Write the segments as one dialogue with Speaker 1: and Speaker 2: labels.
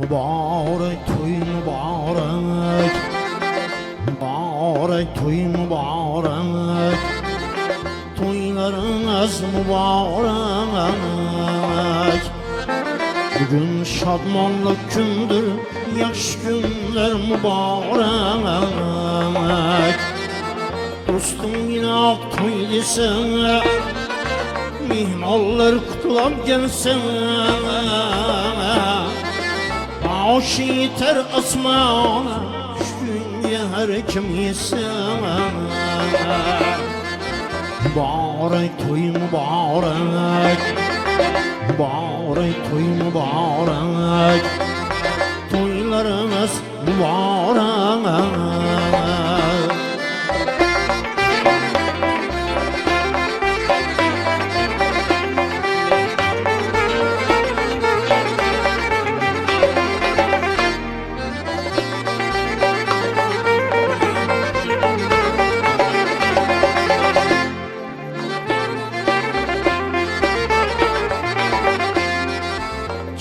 Speaker 1: Mübarek toy mübarek, mübarek toy mübarek, toylarınız mübarek. Bugün şadmanlı gündür, yaş günler mübarek. Dostum yine ak toy desene, mihmallar kutlap gelsene. Aşı yeter asmana, şu gün her kim yesene. Mübarek toy mübarek, mübarek toy mübarek, toylarınız mübarek.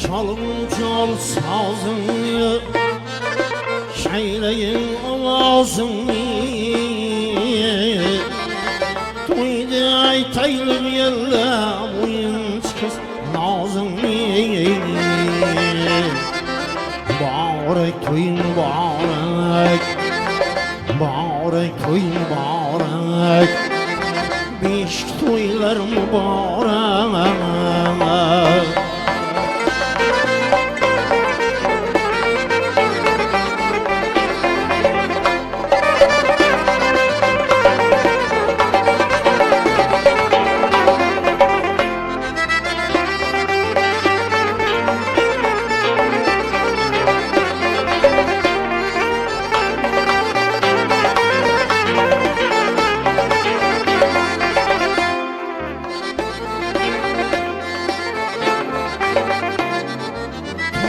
Speaker 1: Çalın çal sazını, şeyleyin ağzını. Toyda aytaylı yerle boyun çıkız nazını. Mübarek toy mübarek, mübarek toy mübarek, beş toylar mübarek.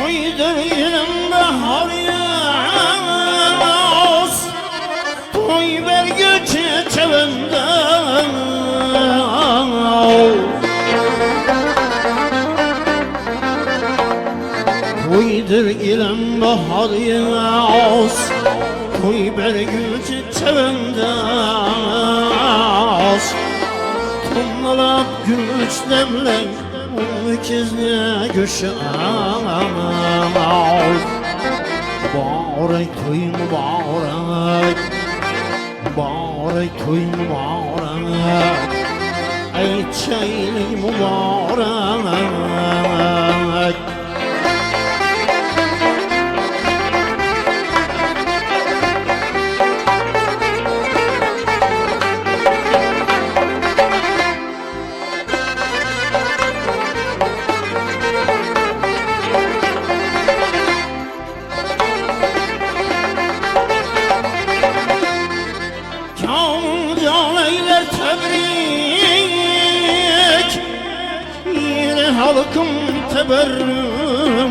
Speaker 1: Toydur yerim bahar yaz, toy vergi çeçevinden. Toydur yerim bahar yaz, toy vergi çeçevinden. Tumlalap güç demlen, ikizle göşe mübarek toy mübarek, mübarek toy mübarek, ey çaylı mübarek. Tebrik, yine halkım teberrük.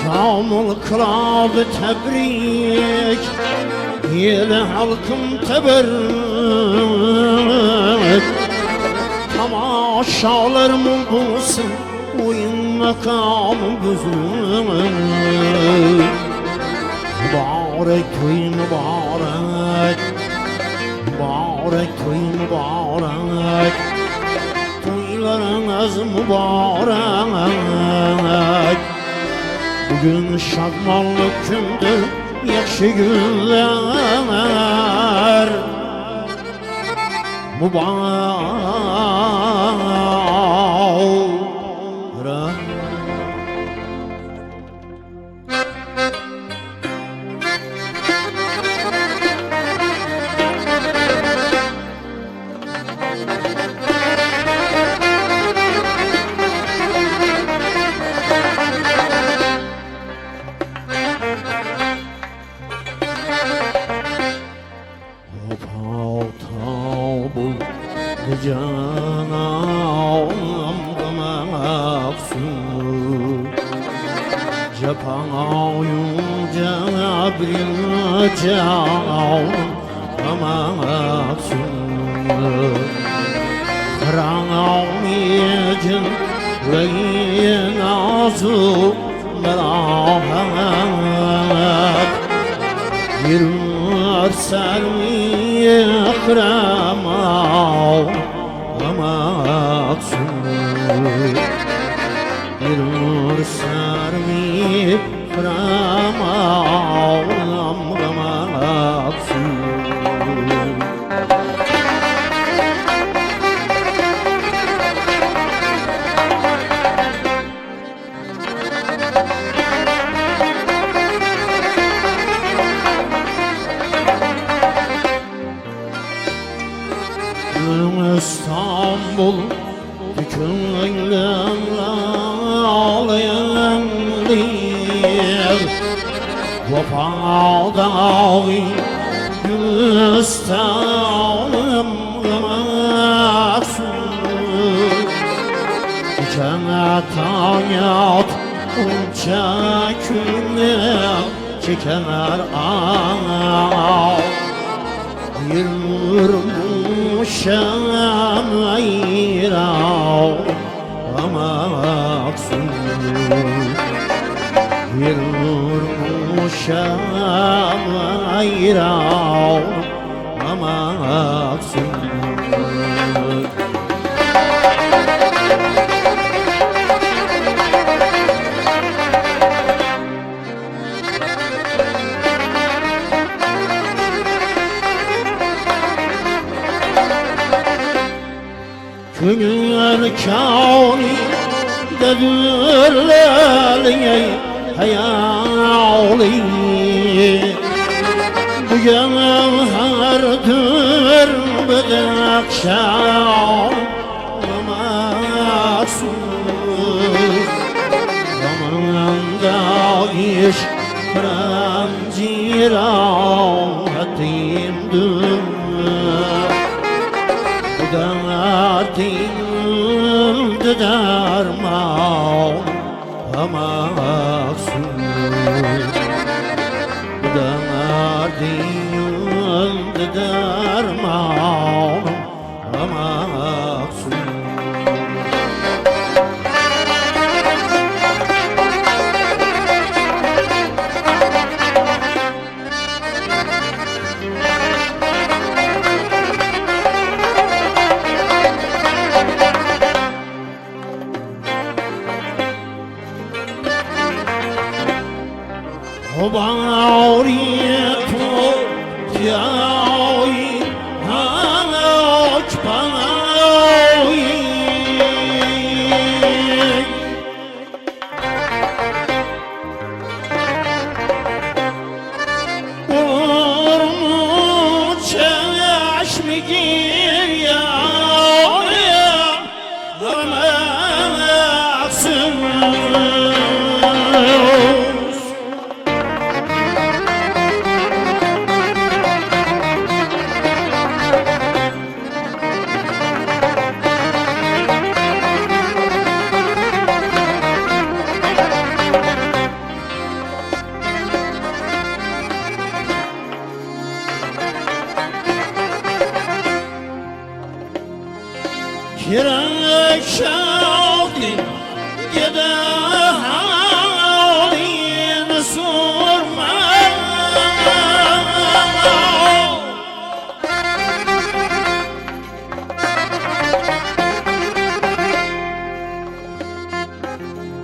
Speaker 1: Kamil kılavı tebrik, yine halkım teberrük. Tamaşalar mı bulsun, oyun makamı gözlüm. Mübarek toy mübarek, mübarek toy mübarek, toylarınız mübarek. Bugün şadmanlı gündür, yakşı günler mübarek. Canım gamaksın, Japanyunca bir canım gamaksın. راميجن وينازو مراهات يرسل ويخرماو ومقصود يرسل ويخرماو ومقصود İstanbul tükürüğümle ağlayan değil Vefadavi Gülistanım maksud Cennet hayat unca günler çekenler ağ Yürmüşem ayrav amaksud Yürmüşem ayrav amaksud Günler kâni dedürleliye hayali Bu gevherdir bedekşan Maksud Zamanında iş Franciran hatimdir Derdin derman amaksud Derdin derman amaksud Bağırıyıp yağı hanaç bağırıyı Urmu çeşmi gir yağı hanaçsın Kirek şadin gede halin sorma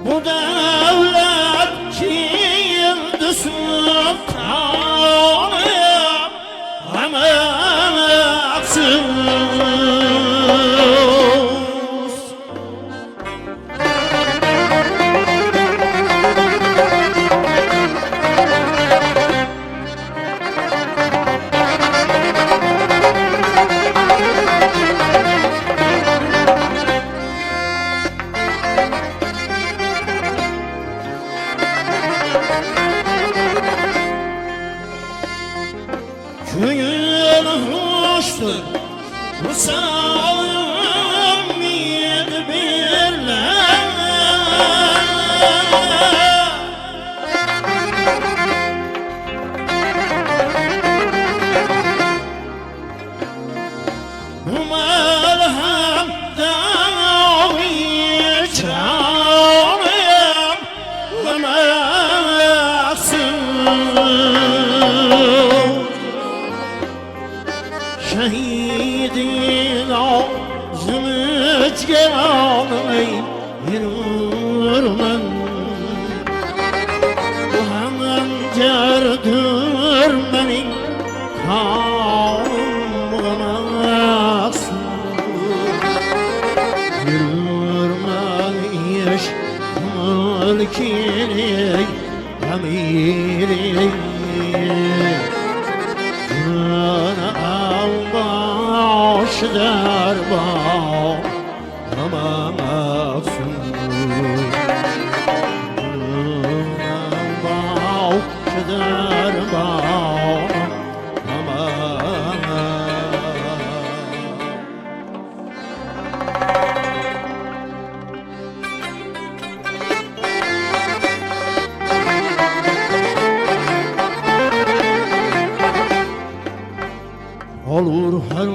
Speaker 1: Bu devlet kimdi sultanım amaksız mecganı yürürmen Bu hemen cerdir benim kanımına Yürürmen iş mülkini emiri Baş derba aman aksın Baş derba aman Olur her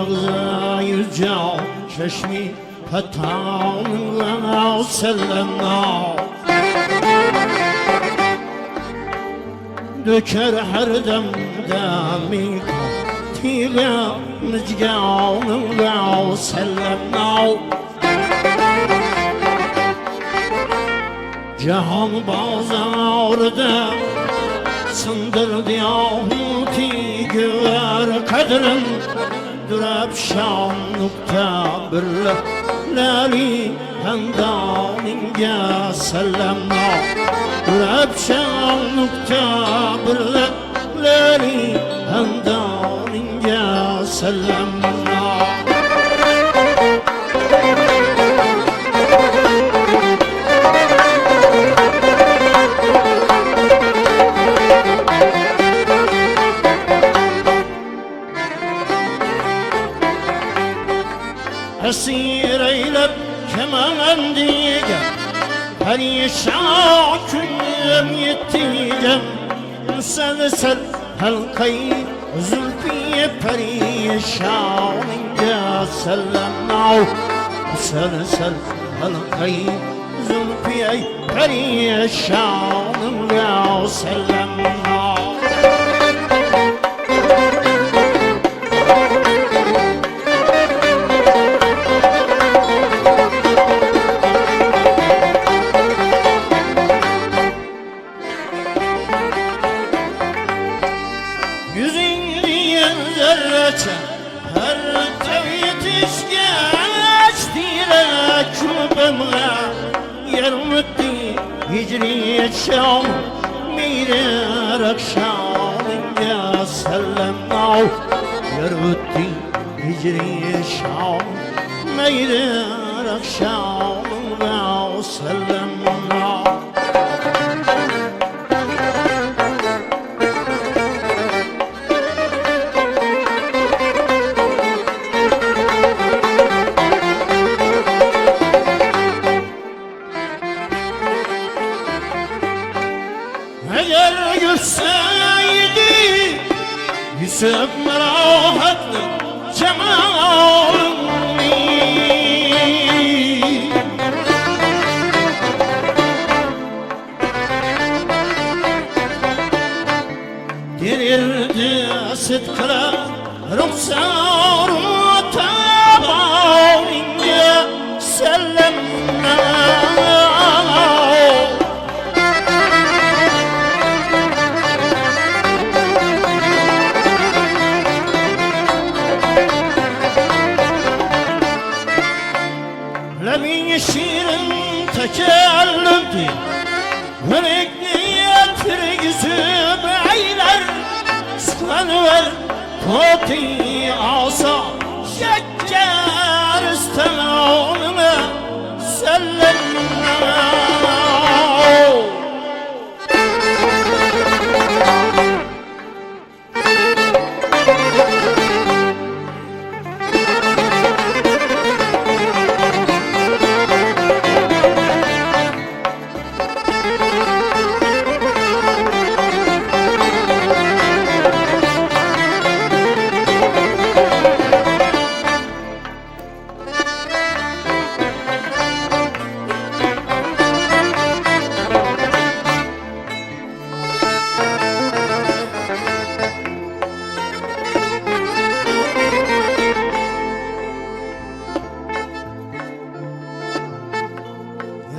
Speaker 1: ağza yüzcav Çeşmi petanına sellemna Döker her demdemi Tile mizganına sellemna Cihan bazarda Sındırdı yahuti güver kadrin Durab şanlıkta birle Lali hendaninge sellemna Durab şanlıkta birle Lali hendaninge sellemna Esir eylep kemandiye Perişan küllüm yettiğim Müselsel halkayı zülfiye perişanınca sellemna Müselsel halkayı zülfiye perişanınca sellemna Her tevhid işgeç direk kübemle Yermütti hicriyet şam Meyrer akşamınca sellemna Yermütti hicriyet şam Meyrer akşamınca sellemna Eğer görseydi Yusuf merahatlı cemalini Dirirdi sıdkıra ruhsarı tabaninge sellemna Lemin şiirin tekellümdi Yürekli yetir yüzüm eyler Sıklanıver koti asa Şekker istemanına sellemna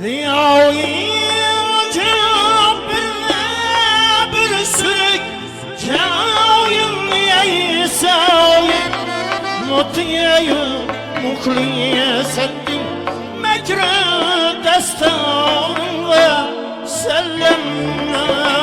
Speaker 1: Rüyayı bir sürük kâyın yeyseyin Mutluyu mukliye settin Mecrü destanla sellemna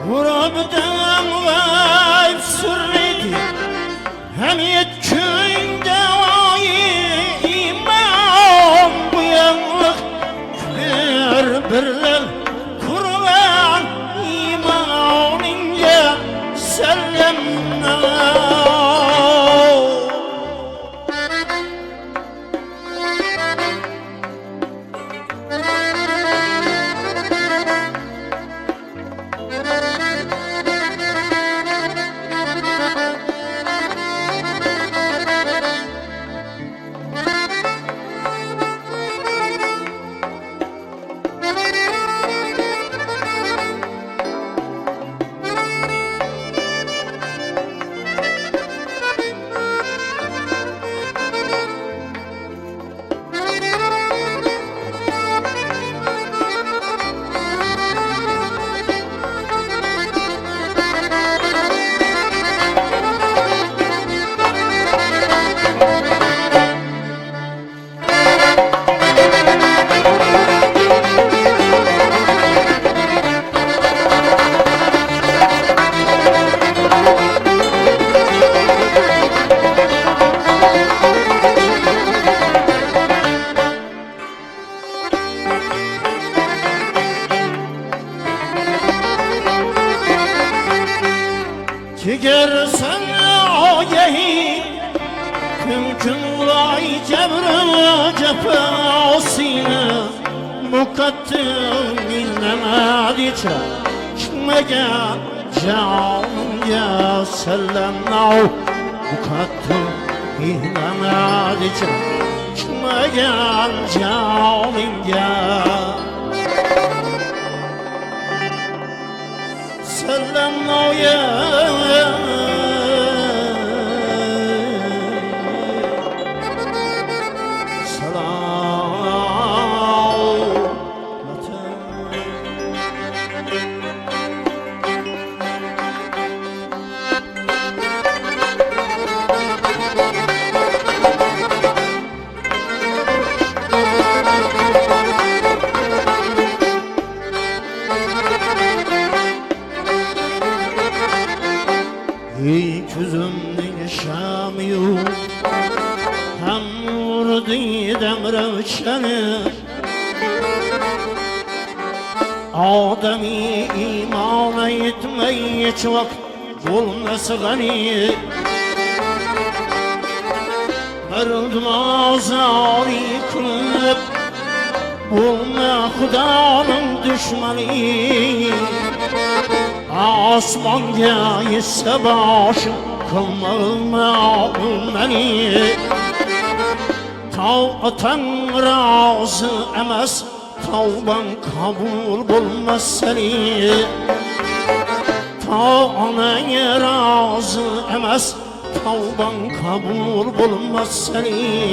Speaker 1: Vurabdan vayf sürredi Hamiyet köyünde imam Bu yanlık birler Kur'an imanince sellemna Çıkarsan ağayi Mümkün vay cebrı cefasını Mukaddim illemediçe Çıkmaya canımca sellemna Mukaddim illemediçe Çıkmaya canımca sellemna ya Hiç yüzümden yaşamıyor Hem vurdu demrevşeni Adem'i imana etmeyi hiç vakit bulması gani Verdim azari kılıp Bulma Khudanın düşmanı Asmanga ise başım kılmağım beni Tavatan razı emas Tavban kabul bulmaz seni Tavana razı emas Tavban kabul bulmaz seni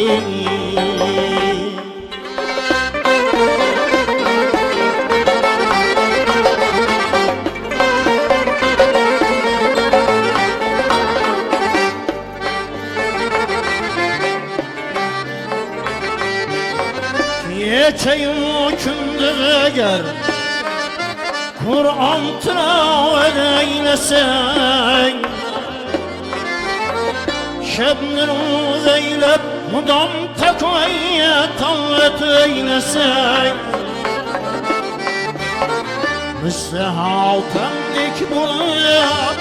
Speaker 1: Geçeyim kündüze gel Kur'an tilavet eylesen Şebnir eylep mudam takvaya tavet eylesen Müstehatemlik bulup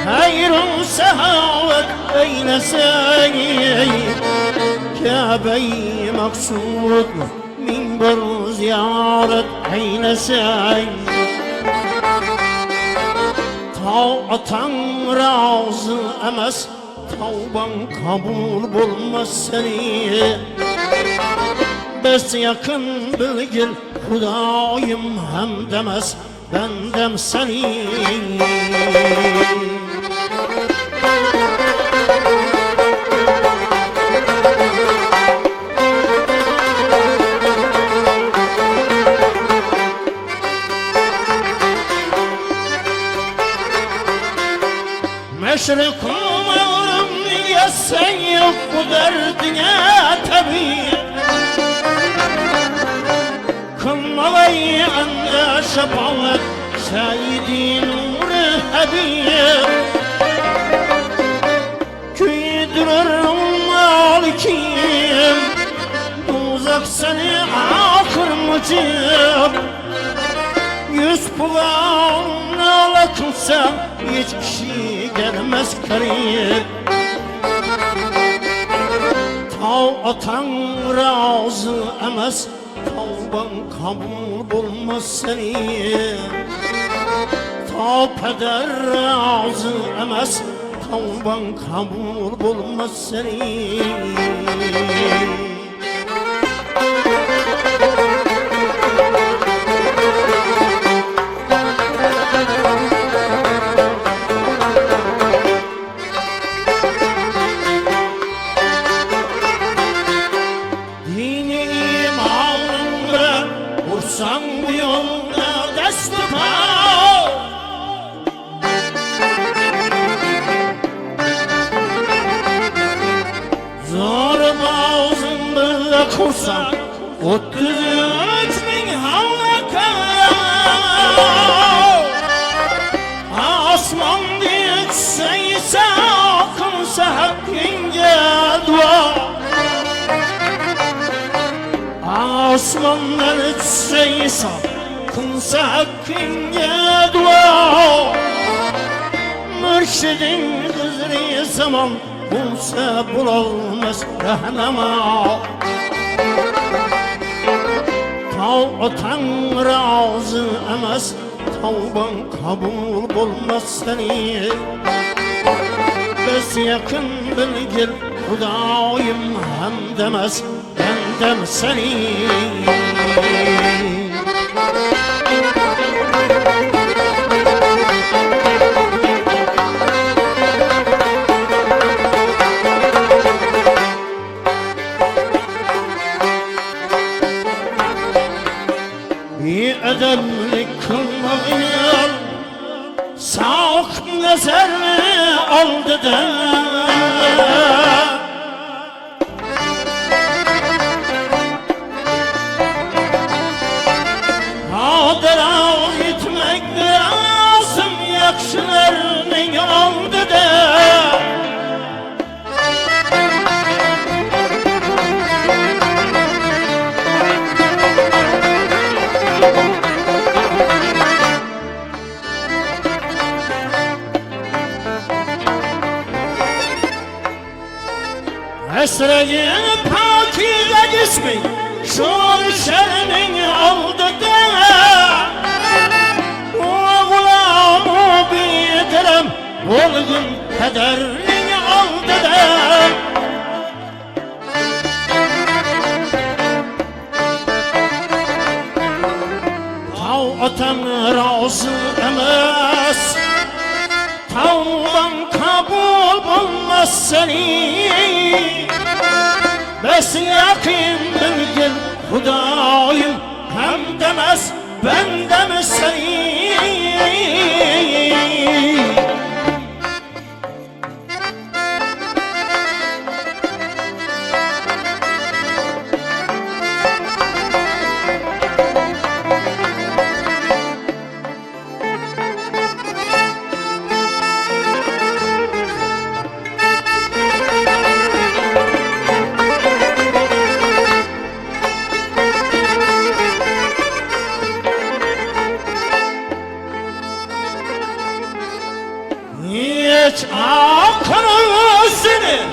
Speaker 1: Hayrun sehavet eylesen Kabe-i maksud minber ziyaret eylesen Taatan razı emas Tavban kabul bulmaz seni Biz yakın bilgil Hudayım hem demez bendem seni. Meşrik umarım niye sen yok bu derdine tabi. Kılmalay anda şapalet Seyyidi Nur-i Habib. Küydürür malikim Uzak seni akır mıcım. 100 puan alakılsa hiç kişi gelmez kariyip. Taatan razı emez, tavban kabul bulmaz seni. Ta peder razı emez, tavban kabul bulmaz seni. Vursan bu yolda dest tutar. Zor bağzında kursan 33.000 halka. Asman diyetseyse akılsa hakkınca dua. Asmandan etseyse kılsa hakkınca dua. Mürşidin kızri zaman bulsa bulamaz rahnama. Taatan razı emez, tavban kabul bulmaz seni. Biz yakın bilgil Hudayım hem demez bendem seni. Bir edemlik kılmayın sağ nazar aldı da. Hadara gitmek lazım yakşılarının aldı da. Esra'yı pakize cismi şu şermin aldı da. Oğlamı bitirem olgun kederin aldı da. Taatan razı emez, tavban kabul bulmaz seni. Bes yakın bilgin Hudayım hem demez bendem seni. Hiç aklını senin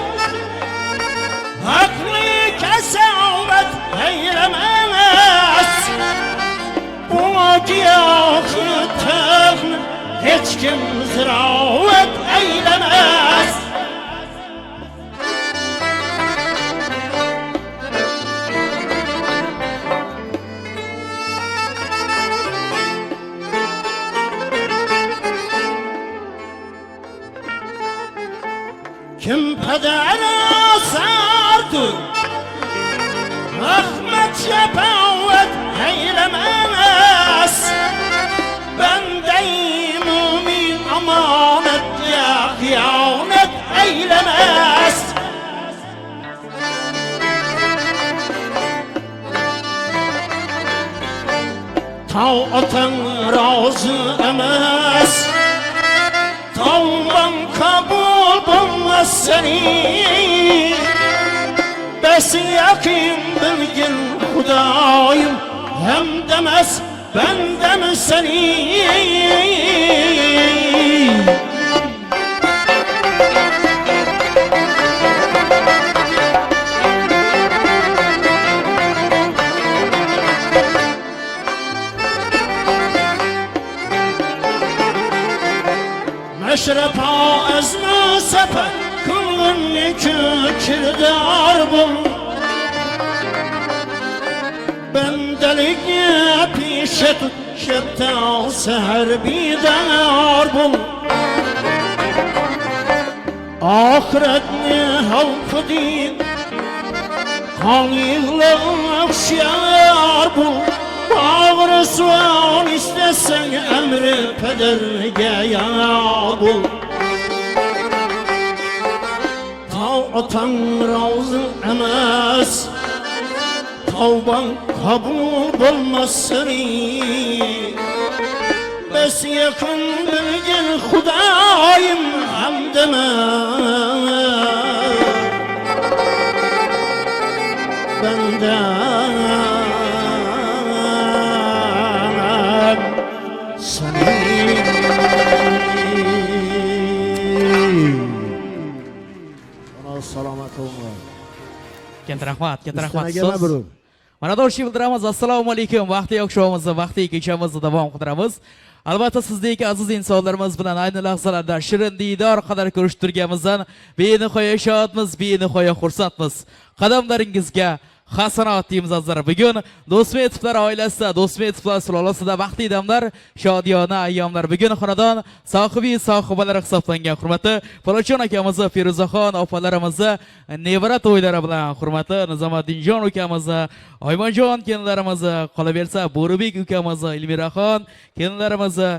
Speaker 1: aklı kesavet eylemez. Bu akıyatıktan hiç kim ziravet eylemez. Tav atan razı emas, tavban kabul bulmaz seni. Bes yakin bilgin Hudayım, hem demez bendem seni. Meşrepa ezme sefer kılın kirdar bul. Bendelikye pişe tut şepte al seher bidar bul. Ahiretni halkı din halillah şiar bul. Bağrı suan istesen emri pederge yar bul. Tav atan razı emas, tavban kabul bulmaz seni. Bes yakın bilgin Hudayım, hem demez benden seni. Salomat olma.
Speaker 2: Katta rahmat, so'z. Mana do'stlar bildiramiz. Assalomu alaykum. Vaqti oqshomimizni, vaqti kechamizni davom ettiramiz. Albatta sizdek aziz insonlarimiz bilan ayni lahzalarda shirin diydor qadar ko'rishib turganimizdan benihoya shodmiz, benihoya xursandmiz. Qadamlaringizga hasanat deymiz azizlar. Bugun Do'stmetovlar oilasida, Do'stmetovlar sulolasida vaqtli damlar, shodiyona ayyomlar. Bugun xonadon sohibalari hisoblangan hurmatli Falachon akamizni, Feruzaxon opalarimizni nevara to'ylari bilan hurmatli Nizomatdinjon ukamizni, Oymonjon kelinlarimizni, qolaversa Bo'ribek ukamizni, Ilmiraxon kelinlarimizni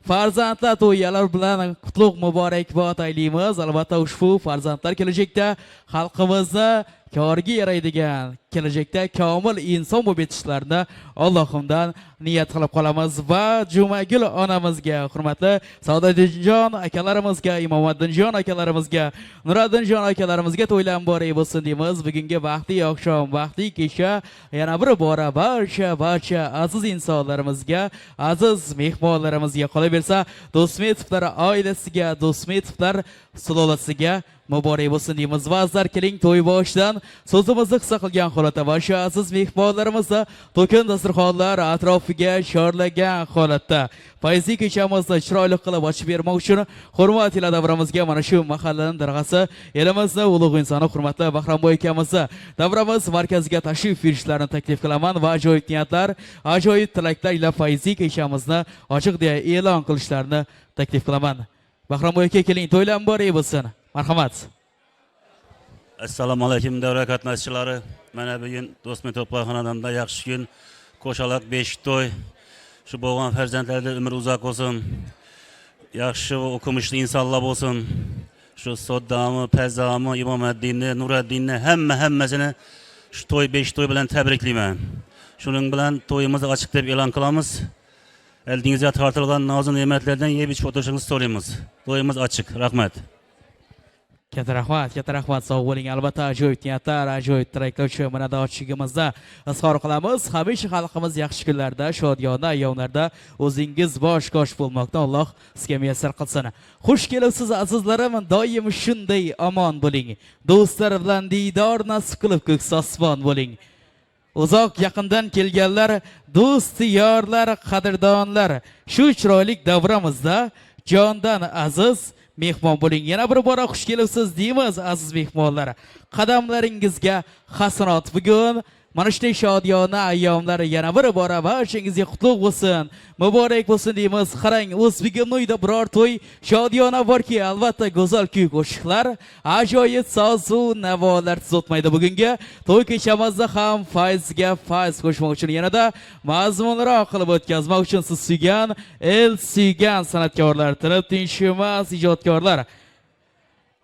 Speaker 2: farzandlar to'ylar bilan qutlug' muborakbod aylaymiz. Albatta ushbu farzandlar kelajakda xalqimizni koriga yaraydigan, kelajakda komil inson bo'lib yetishlarini Allohimdan niyat qilib qolamiz va Jumagul onamizga, hurmatli Saodatjon akalarimizga, Imomaddinjon akalarimizga, Nuriddinjon akalarimizga to'ylar muborak bo'lsin deymiz. Bugungi vaqtli oqshom, vaqtli kecha yana bir bora barcha aziz insonlarimizga, aziz mehmonlarimizga, qolaversa Do'stmetovlar oilasiga, Do'stmetovlar sulolasiga muborak bo'lsin deymiz. Vazlar keling to'y boshidan so'zimizni qisqa qilgan holatda va shu aziz mehmonlarimizni to'kin dasturxonlar atrofiga chorlagan holatda fayzli kechamizni chiroyli qilib ochib bermoq uchun hurmatli davramizga mana shu mahallaning darg'asi, elimizni ulug' insoni hurmatli Bahramboy akamizni davramiz markaziga tashrif buyurishlarini taklif qilaman va ajoyib niyatlar, ajoyib tilaklar ila fayzli kechamizni ochiq deya e'lon qilishlarini taklif qilaman. Bahramboy aka keling, to'ylar muborak bo'lsin. Marhamat.
Speaker 3: Assalomu alaykum davra qatnashchilari. Mana bugun Do'stmetov xonadonida yaxshi kun, qo'shaloq 5 to'y. Shu bo'lgan farzandlarda umr uzoq bo'lsin. Yaxshi o'qimishli insonlar bo'lsin. Shu Soddami, Pazami, Imomaddinni, Nuriddinni hammasini shu to'y 5 to'y bilan tabriklayman. Shuning bilan to'yimizni ochiq deb e'lon qilamiz. Eldingizga tortilgan nozik ne'matlardan yeb ichib o'tirishingizni so'raymiz. To'yimiz ochiq. Rahmat.
Speaker 2: Katta rahmat, sog' bo'ling. Albatta ajoyib niyatlar, ajoyib tilaklar uchun minnatdorchiligimizda izhor qilamiz. Hamisha xalqimiz yaxshi kunlarda, shodiyona ayyomlarda o'zingiz bosh-qosh bo'lmoqda Alloh sizga muyassar qilsin. Xush kelibsiz azizlarim, doim shunday omon bo'ling. Do'stlar bilan diydor nasib qilib ko'ks osmon bo'ling. Uzoq yaqindan kelganlar, do'st, yorlar, qadrdonlar, shu chiroyli davramizda jondan aziz mehmon bo'ling. Yana bir bora xush kelibsiz deymiz aziz mehmonlar. Qadamlaringizga hasanat. Bugun mana shunday shodiyona ayyomlar yana bir bora barchangizga qutlug' bo'lsin, muborak bo'lsin deymiz. Qarang, O'zbekimnoyda biror to'y shodiyona borki, albatta go'zal kuy qo'shiqlar, ajoyib so'z va navolar o'tmaydi. Bugungi to'y kechamizda ham fayzga fayz qo'shmoq uchun yanada mazmunroq qilib o'tkazmoq uchun siz suygan, el suygan san'atkorlar, tinib tinchimas ijodkorlar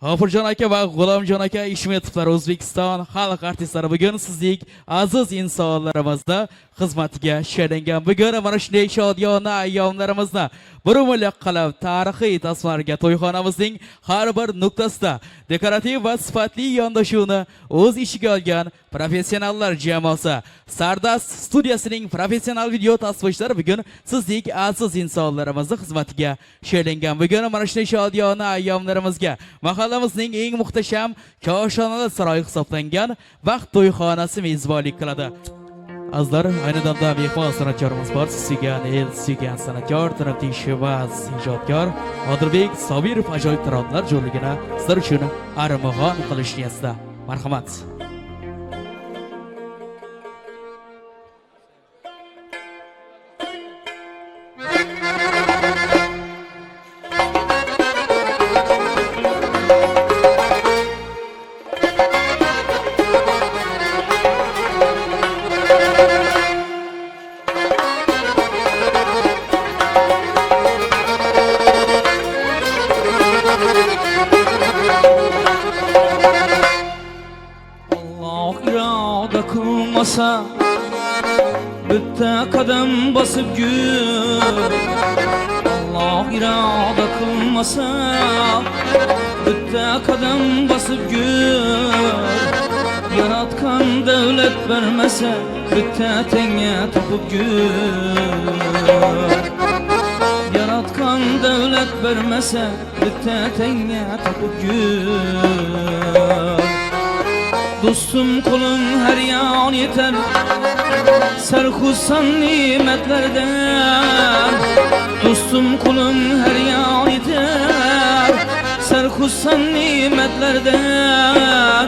Speaker 2: G'ofurjon aka va G'ulomjon aka Ishmetovlar O'zbekiston xalq artistlari bugun sizning aziz insonlarimizda xizmatiga shaylangan. Bugun mana shunday shodiyona ayyomlarimizni bir umrlik qilib tarixiy tasvirlarga to'yxonamizning har bir nuqtasida dekorativ va sifatli yondashuvni o'z ishiga olgan professionallar jamoasi Stardust studiyasining professional video tasvirchilari bugun sizning aziz insonlarimizni xizmatiga shaylangan. Bugun mana shunday shodiyona ayyomlarimizga mahallamizning eng muhtasham koshonali saroy hisoblangan Baxt to'yxonasi mezbonlik qiladi. Azlar ayni damda mehmon san'atkorimiz bor. Suygan san'atkor, taraftishimiz ijodkor Odilbek Sobirov ajoyib taronlar jo'rligini sizlar uchun armag'on qilish niyatida. Marhamat.
Speaker 1: Bitta qadam basib yur. Allah iroda qilmasa bitta qadam basib yur. Yaratgan davlat bermasa bitta tenga topib yur. Yaratgan davlat bermasa bitta tenga topib yur. Dostum kulum her yan yeter, serhuzsan nimetlerden. Dostum kulum her yan yeter, serhuzsan nimetlerden.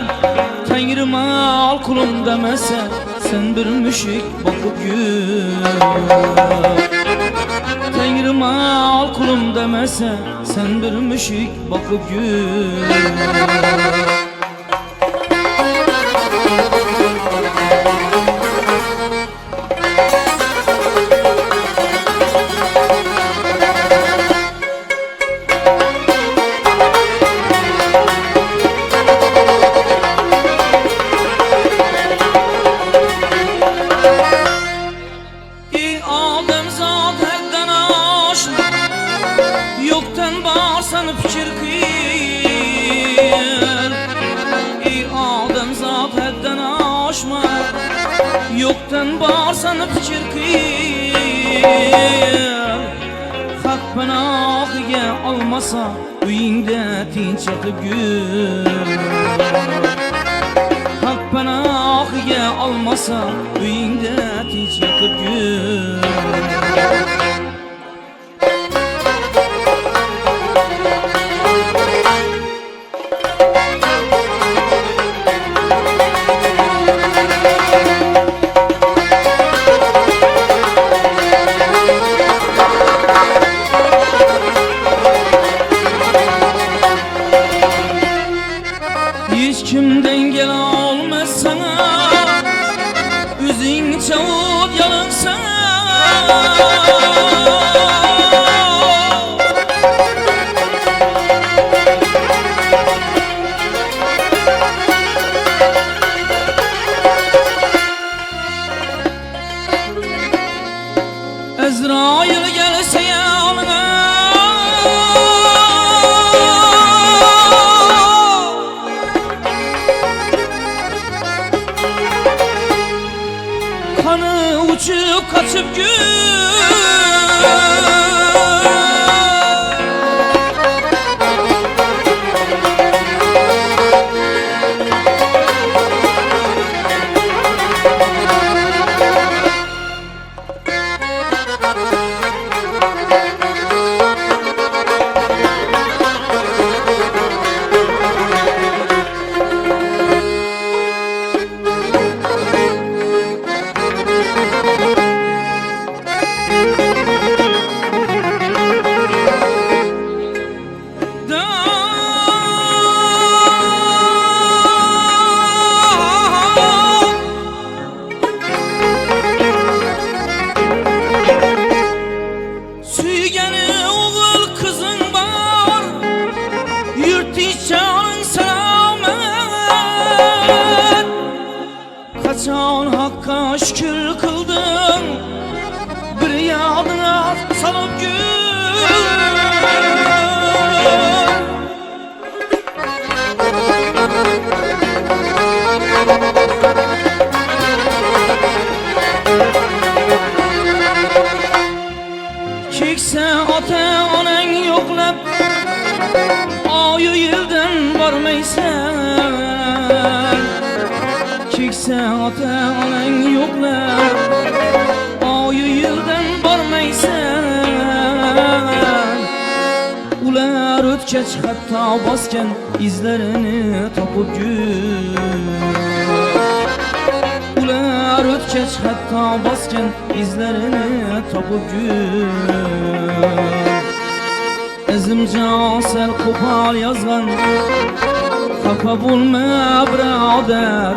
Speaker 1: Tanrım al kulum demese, sen bir müşrik bakıp yürü. Tanrım al kulum demese, sen bir müşrik bakıp yürü. Yoktan bağırsanı fikir kıyır. Hak panahiye almasa uyingde tinç yatıp gül. Hak panahiye almasa uyingde tinç yatıp gül. Kimden gel olmaz sana, üzün çavut yalın sana. Ezrail gelse yanına, uçup kaçıp gül. ota-onang yo'qlab oyu yildan bormaysan. Keksa ota-onang yo'qlab oyu yildan bormaysan. Ular o'tgach hatto bosgan izlarini topib yur. Ular o'tgach hatto bosgan izlarini topib yur. Izimjon sal qo'pol yozgan, xafa bo'lma birodar.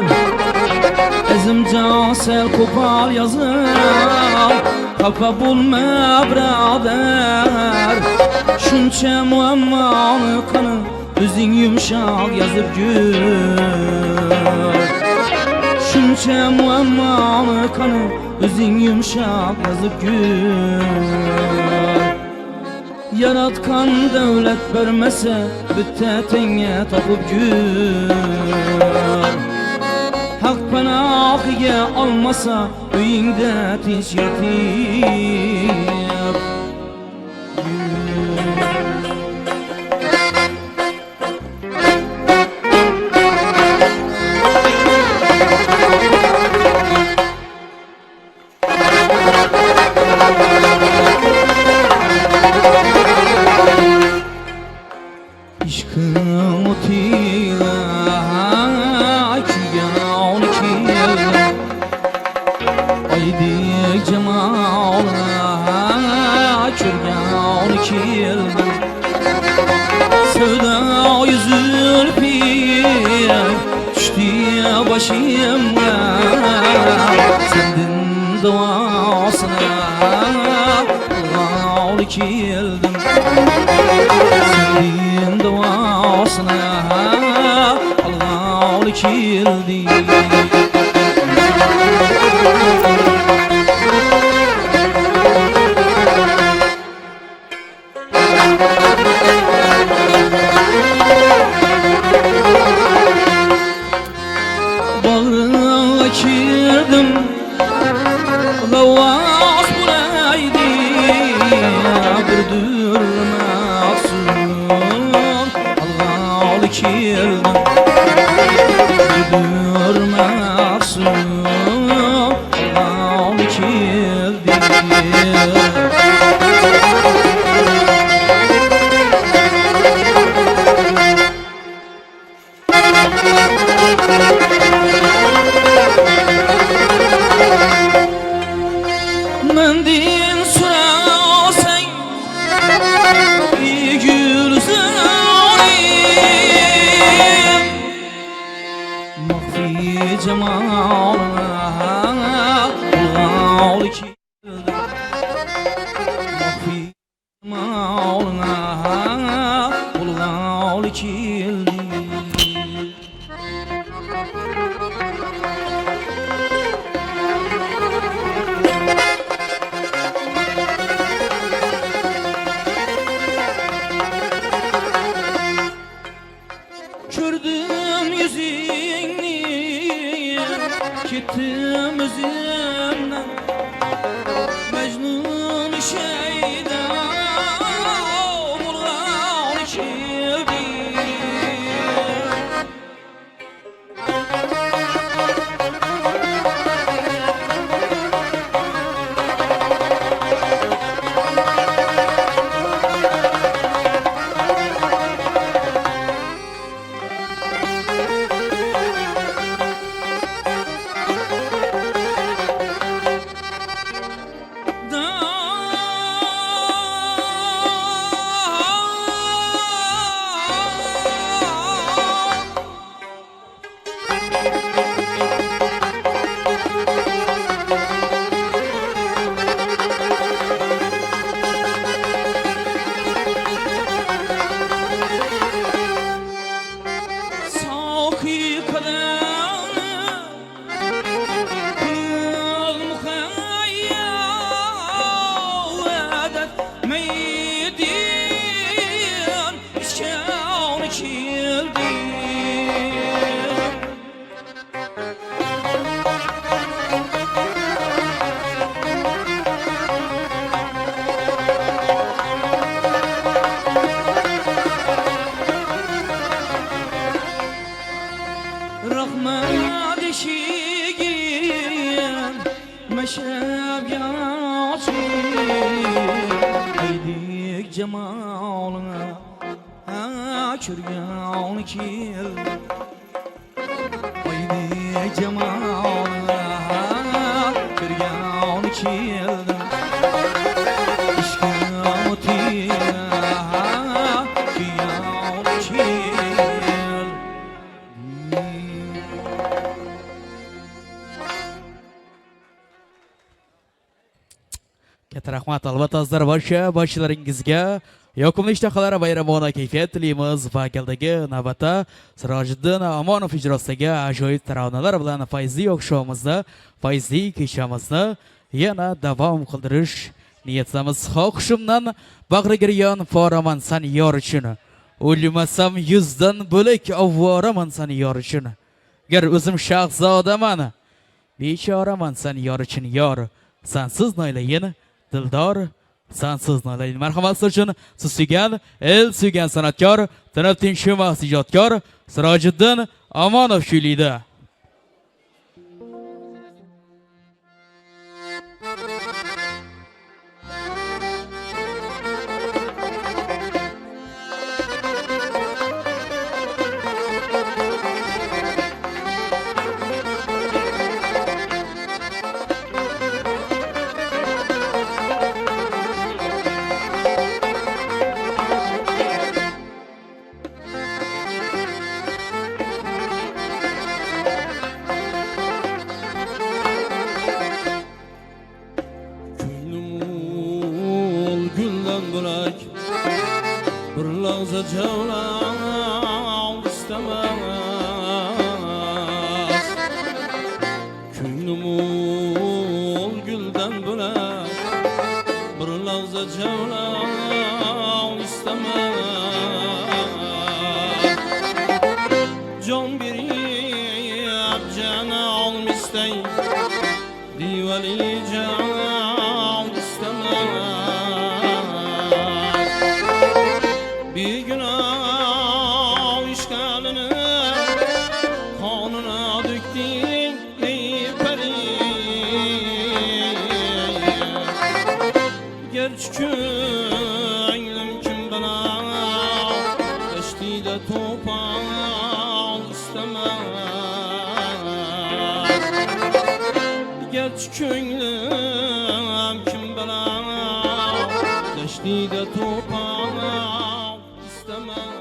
Speaker 1: Izimjon sal qo'pol yozgan, xafa bo'lma birodar. Shuncha muammoni qani o'zing yumshoq yozib yur. Shuncha muammoni qani o'zing yumshoq yozib yur. Yaratgan davlat bermasa bitta tenga topib yur. Haq panohiga olmasa uyingda tinch yotib. İşkın otila akiyan kil Aydik cemalına kürgan kil Sevda yüzül pir düştü başıma Sendin duasına Allah'lı kildim Sendin duasına Allah'lı kildim Bağrına kirdim Lavas bulaydı Bir durmaksın Allah'lı kirdim Bir durmaksın Allah'lı kirdim Mendin sürasey iyi gülsün Mahfi cemalına Allah'lı kildim Mahfi cemalına Allah'lı kildim Gördüm yüzünü, gittim özümden Mecnun şeyda, Murgan kildim cemalına Kürgan kel Haydi cemalına Kürgan keldim İşkın mutiyna Kürgan kel
Speaker 2: Katta rahmat albatta azizlar barchalaringizga yoqimli ishtahlar bayramona kayfiyat tilaymiz va galdagi navbatda Sirojiddin Omonov ijrosidagi ajoyib taronalar bilan fayzli o'xshovimizda fayzli kechamizni yana davom qildirish niyatidamiz. Xohishimdan bag'rigiryon foraman san yor uchun o'lmasam yuzdan bo'lak avvoraman san yor uchun gar o'zim shahzodaman bechoraman san yor uchun yor sansiz noylayin dildor sansiz noylayin. Marhamat sizlar uchun siz suygan el suygan san'atkor tinib tinchimas ijodkor Sirojiddin Omonov kuylaydi.
Speaker 1: Könglim kim bana Deştide topal istemez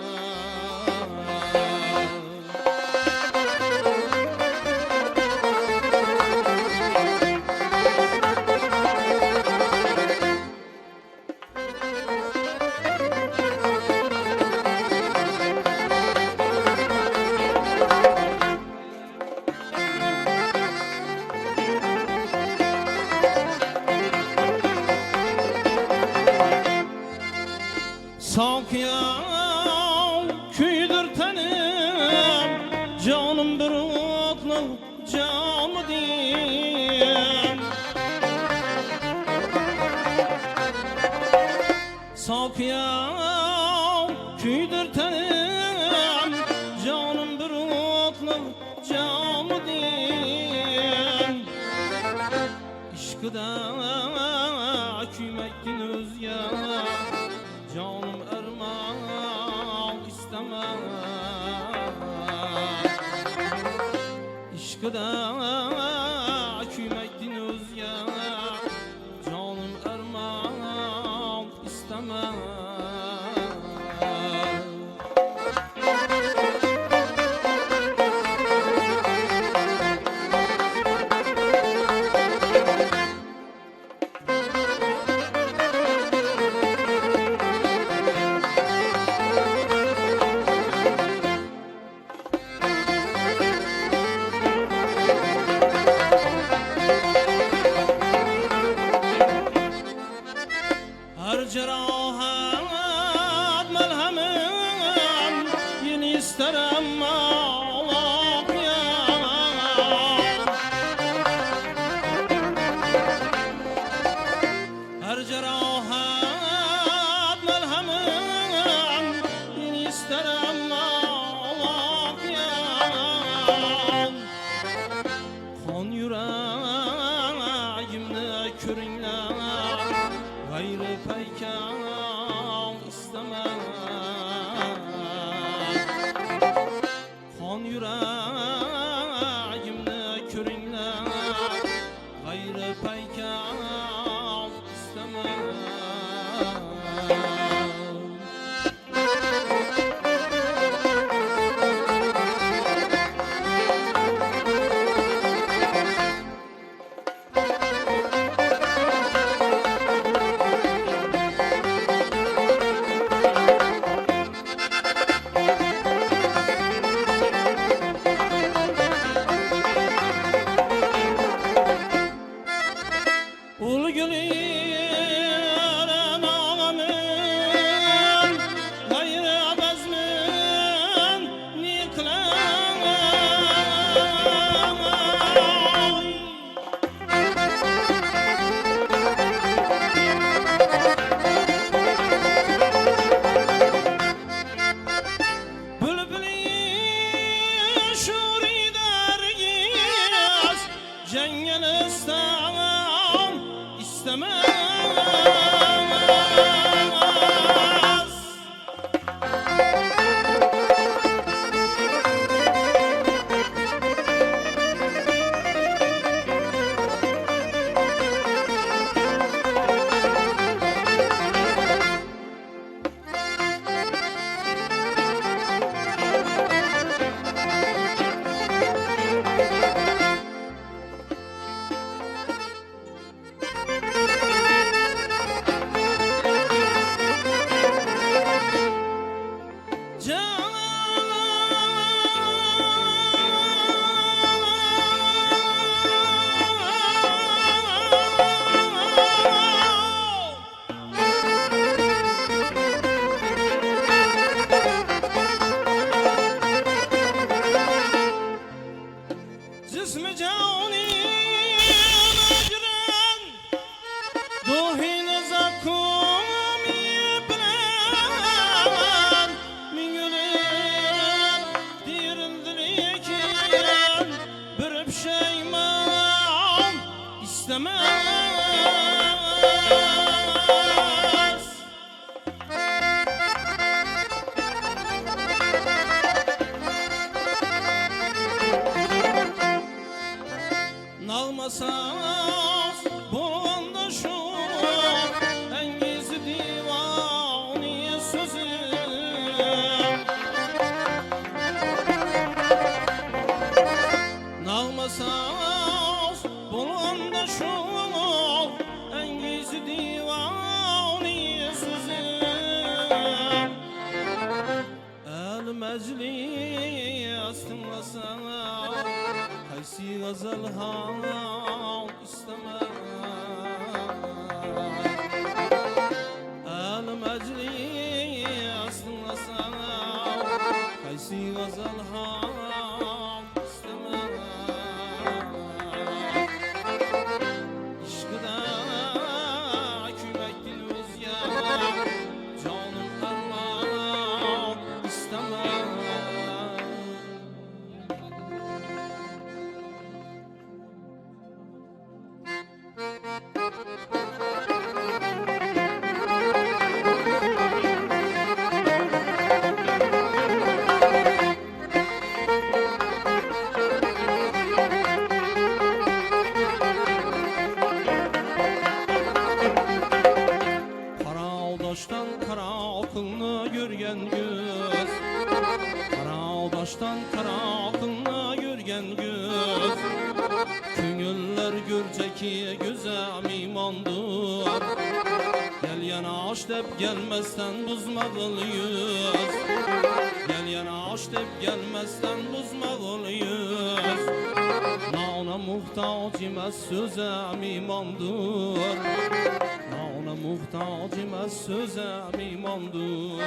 Speaker 1: istemez. जिस्म जानी mecren Duhin zakumi bilen Mingülün dirindiriken Bir pişeyman istemez. Nağmasaz bu anda şu Engiz divani sözü Nağmasaz bu anda şu Engiz divani sözü El meclis tınlasana Haysi gazal hal istemez. El meclis tınlasana Haysi gazal hal istemez. İşkıda kümek dil özgür Canım Allah istemez. Karaldaştan kara akıllı görgen göz Karaldaştan kara akıllı görgen göz Köngüller görceki göze mimandır Gel yana aç dep gelmezsen buzmağıl yüz Gel yana aç dep gelmezsen buzmağıl yüz Nauna muhtaç imez söze mimandır Nauna muhtaç imez söze mimandır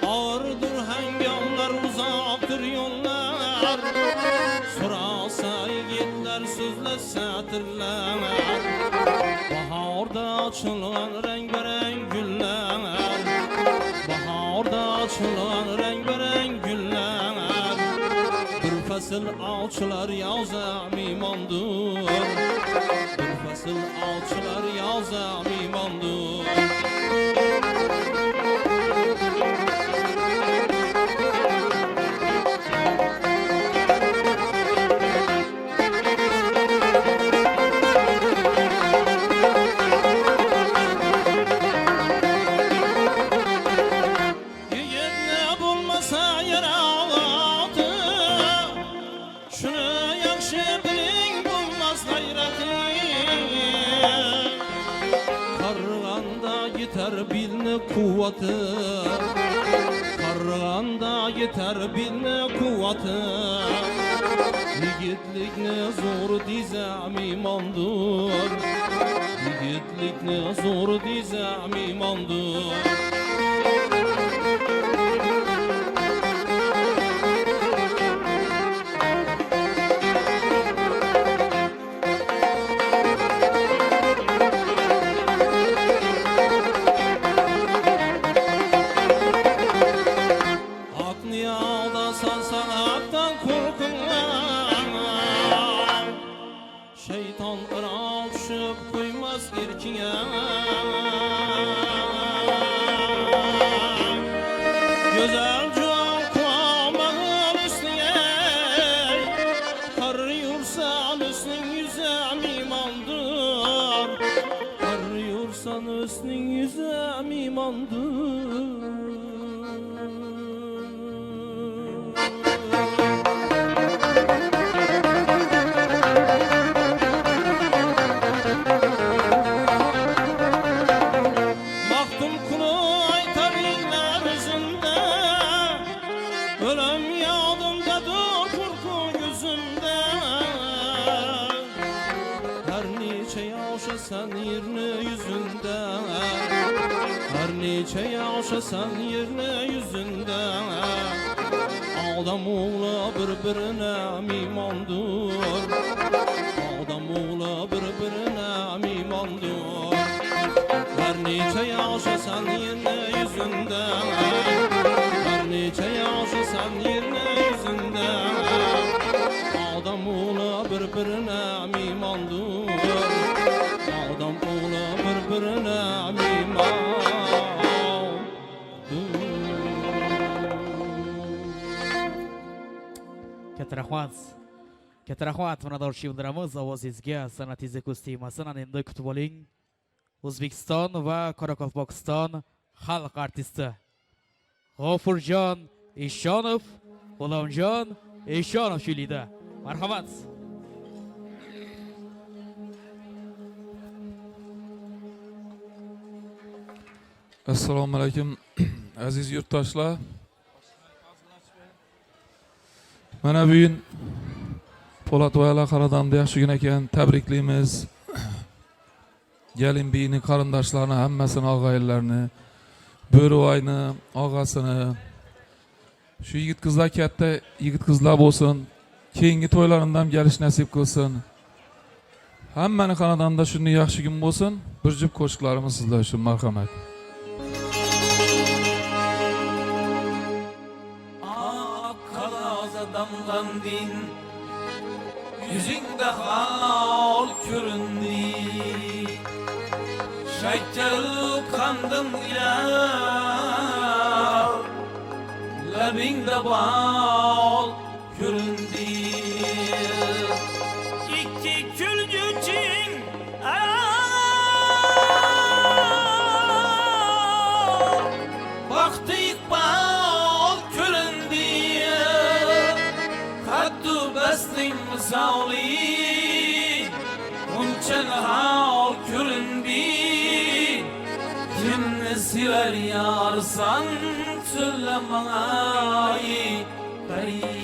Speaker 1: Ağırdır hengamlar uzaktır yollar Sorasa yiğitler sözlese tırlar Baharda açılan rengarenk güller Baharda açılan rengarenk güller Bir fasıl ağaçlar yazа mimandır Bir fasıl ağaçlar yazа mimandır yeter bilne kuvveti Karganda yeter bilne kuvveti Yigitlik ne zor dizem imandır Yigitlik ne zor dizem imandır Cihan ırakşıp koymaz erkiye Güzel can kulağımın üstüne Karıyorsan üstün yüzem imandır Karıyorsan üstün yüzem imandır Baktım kulay tabinler yüzünde Ölüm yadımdadır korku gözümde Her neçe yaşasan yerini yüzünde Her neçe yaşasan yerini yüzünde Adam oğlu birbirine mimandır Adam oğlu birbirine mimandır Her neçe yaşasan yerine yüzünde Her neçe yaşasan yerine yüzünde Adam oğlu birbirine mimandır Adam oğlu birbirine mimandır
Speaker 2: Katta rahmat Minnatdor bildiramiz ovozingizga, san'atingizni ko'z tegmasin. Ana endi kutib oling. O'zbekiston va Qoraqalpog'iston xalq artisti G'ofurjon Eshonov, G'ulomjon Eshonov kuylida. Marhamat.
Speaker 4: Assalomu alaykum aziz yurtdoshlar. Mana bugun Po'latvoylar xonadonida yaxshi kun ekan, tabriklaymiz. Gelin beyni qarindoshlarini, hammasini, og'aylarni, Bo'rivoyni, og'asini, shu yigit qizlar katta yigit qizlar bo'lsin, keyingi to'ylarimdan kelish nasib qilsin. Hammani xonadonida shunday yaxshi kun bo'lsin. Bir jup qo'shiqlarimiz sizlar uchun, marhamat.
Speaker 1: Kalaza damlandın Yüzünde hal köründü Şeker kandım ile Labinde bal köründü İki külgücün Baktık bal köründü Kaddu bestin misali Unçen hal köründü Kimni sever yarsan Söyle bana bari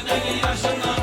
Speaker 1: yüzündeki yaşından.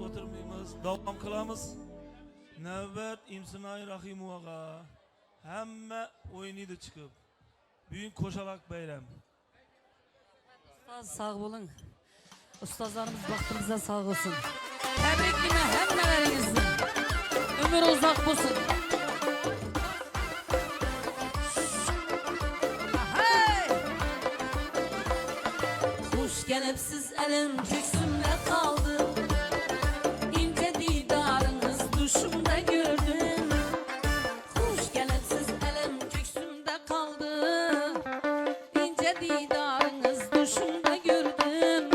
Speaker 5: Oturmaymiz, davam qilamiz. Navbat Imsinay Rahimovaga hamma o'ynaydi chiqib. Bugun qo'shalaq bayram.
Speaker 6: Ustoz sağ olun. Ustazlarımız vaktimizde sağ olsun. Tebrikime hemmeleringizden. Ömür uzak olsun. Hey! Hoş gelipsiz elim köksümde kaldı. İnce didarınız düşümde gördüm. Hoş gelipsiz elim köksümde kaldı. İnce didarınız düşümde gördüm.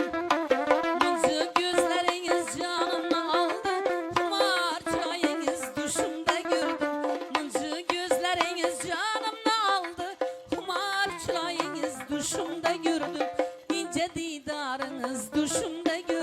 Speaker 6: Mıncı gözleriniz canımı aldı. Kumar çayınız düşümde gördüm. Mıncı gözleriniz canımı aldı. Kumar çayınız düşümde gördüm. İnce didarınız düşümde gördüm.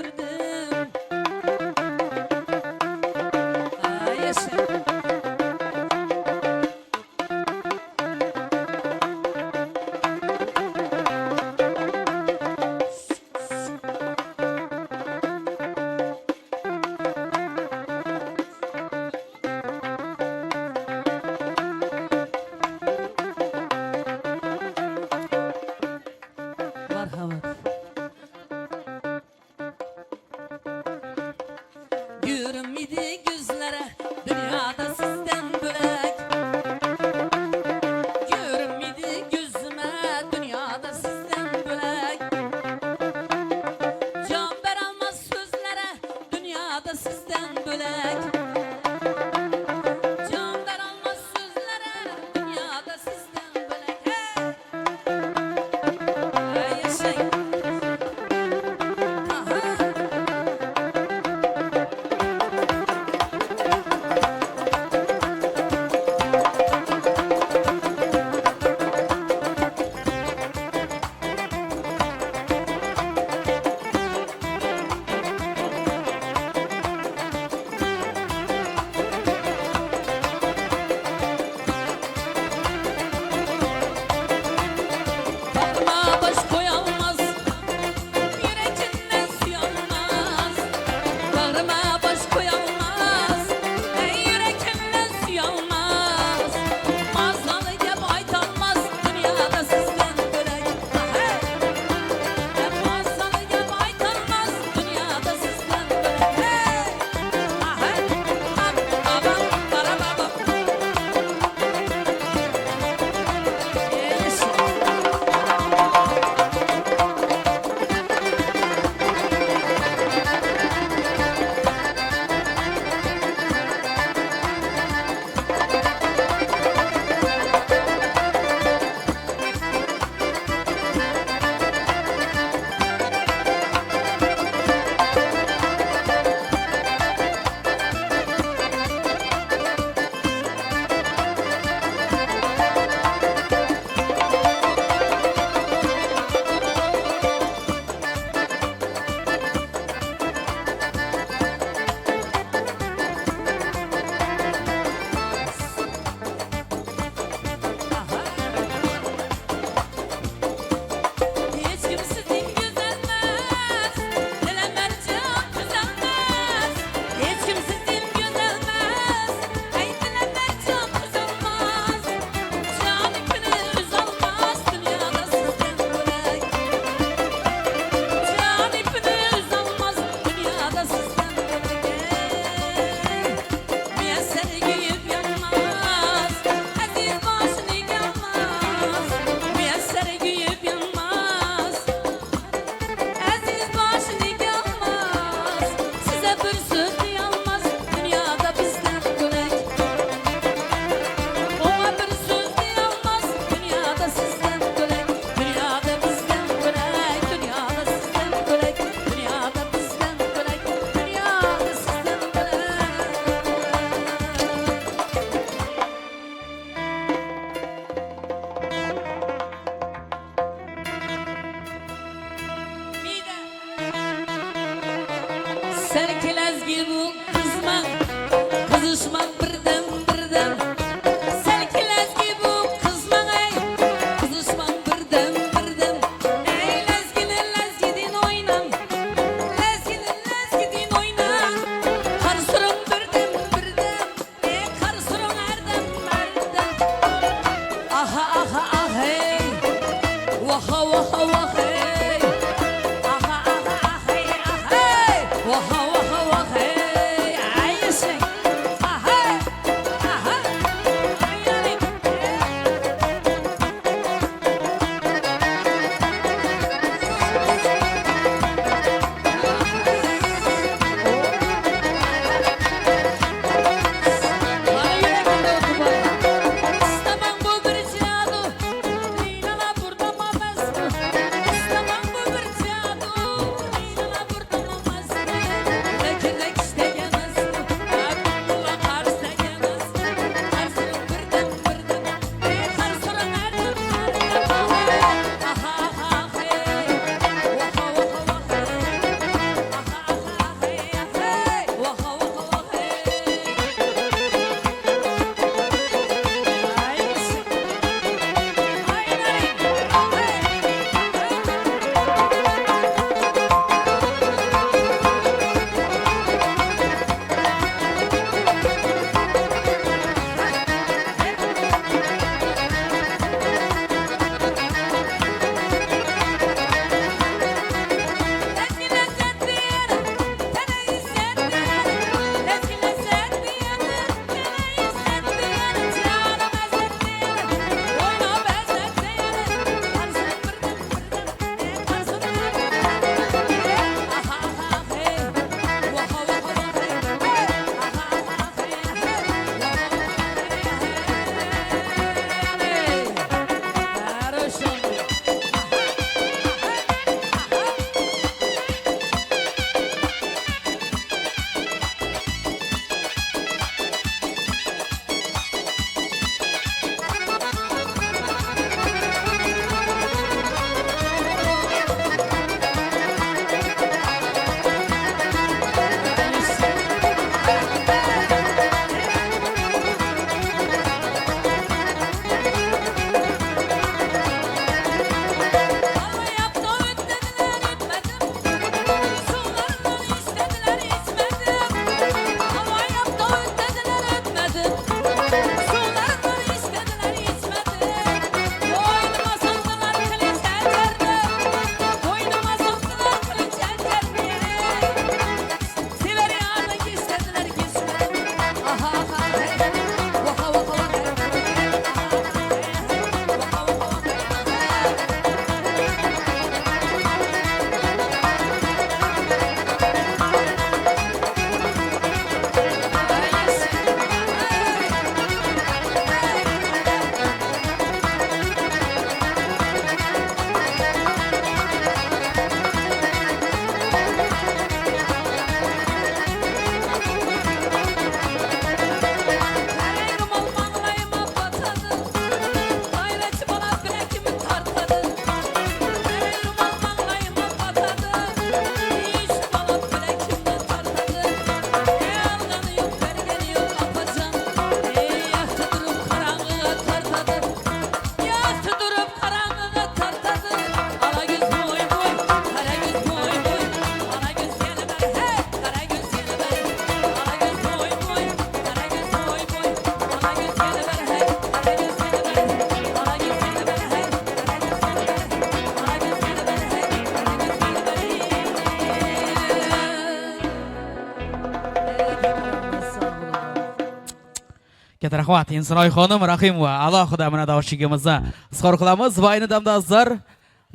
Speaker 2: Katta rahmat. Insinoy xonim Rahimova alohida minnatdorchiligimizni izhor qilamiz va ayni damda azizlar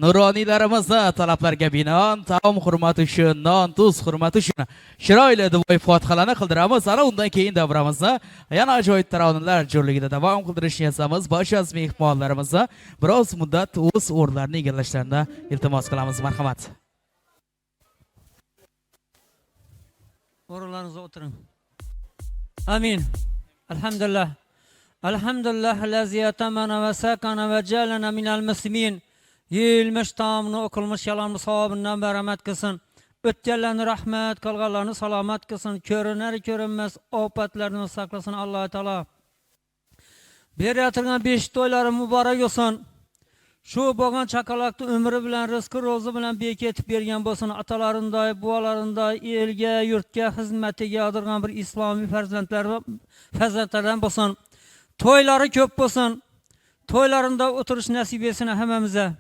Speaker 2: nuroniylarimizni talablarga binoan taom hurmati uchun, non, tuz hurmati uchun chiroyli duoyi fotihalarni qildiramiz. Ana undan keyin davramizni yana ajoyib taronlar jo'rligida davom qildirishni yasamiz. Barcha mehmonlarimizni biroz muddat o'z o'rnlarini egallashlarini iltimos qilamiz. Marhamat.
Speaker 7: O'rinlaringizga o'tiring. Amin. Elhamdülillah. Elhamdülillah lezi yatamana ve sakana ve jalana minel muslimin. Yeyilmiş tamamını okulmuş yalanlı savabından merhamet kılsın. Ötkenlerini rahmet, kalgalarını salamet kılsın. Körüner körünmez opatlarını saklasın Allah-u Teala. Bir yatırgan beş toyları mübarek olsun. Şu boğan çakalaklı ömrü bilen, rızkı rozu bilen beketip bergen bolsun. Atalarında, bualarında, elge, yurtga, hizmetge adırgan bir İslami faziletlerden bolsun. Toyları köp bolsun. Toylarında oturuş nasip etsin hemimize.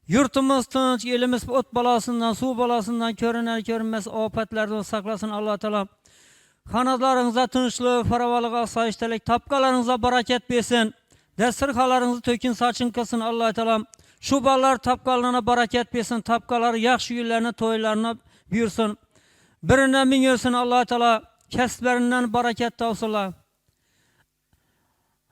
Speaker 7: Yurtumuz tinç, elimiz ot balasından, su balasından, körüner körünmez afetlerden saklasın Allah-u Teala. Kanatlarınıza tinçlik, faravalık, asayiştelik, tapkalarınıza bereket versin. Destirhalarınızı tökün saçın kılsın Allah-u Teala. Şu ballar tapkallarına bereket versin. Tapkaları yakşı günlerine, toylarına buyursun. Birinden bin görsün Allah-u Teala. Kesplerinden bereket tavsıla.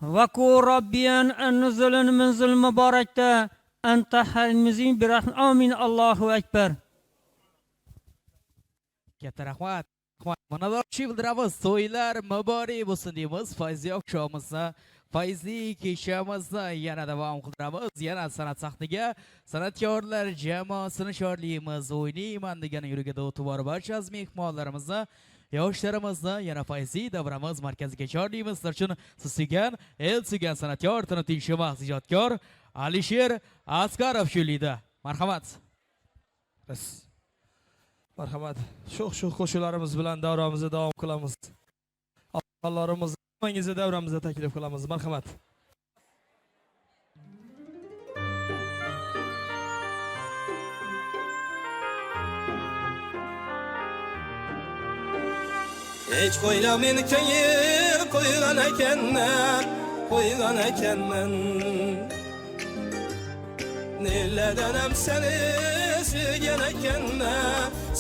Speaker 7: Vaku Rabbiyen ennüzülün minzül mübarekte ente halimizin bir rahmet. Amin. Allahu Ekber.
Speaker 2: Katta rahmat. Minnatdorchilik bildiramiz. To'ylar muborak bo'lsin deymiz. Fayzli oqshomimizni, fayzli kechamizni yana davom qildiramiz. Yana san'at sahniga san'atkorlar jamoasini chorlaymiz. O'ynayman degan yuragida o'tib bor barcha mehmonlarimizni, yoshlarimizni yana fayzli davramiz markaziga chorlaymiz. Sizlar uchun siz suygan, el suygan san'atkor, tanituvchi ijodkor Alisher Askarov shu'lida. Marhamat.
Speaker 5: Marhamat. Sho'x qo'shiqlarimiz bilan davramizni davom qilamiz. Allohimiz hammangizni davramizga taklif qilamiz. Marhamat.
Speaker 8: Hiç koylamin köyü koygan ekenmen Nelerden hem seni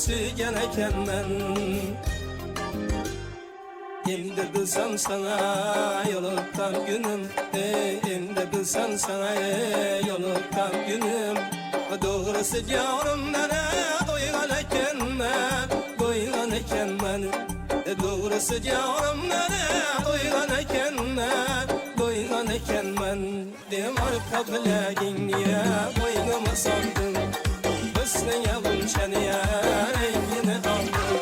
Speaker 8: sügen ekenmen Endi bilsem sana yoluktan günüm Endi bilsem sana yoluktan günüm Doğrusu canımdan doygan ekenmen Doğrusu canımdan doygan ekenmen Dem arka bilegin niye boynuma sandın Hüsnü yalın çeniye rengini aldın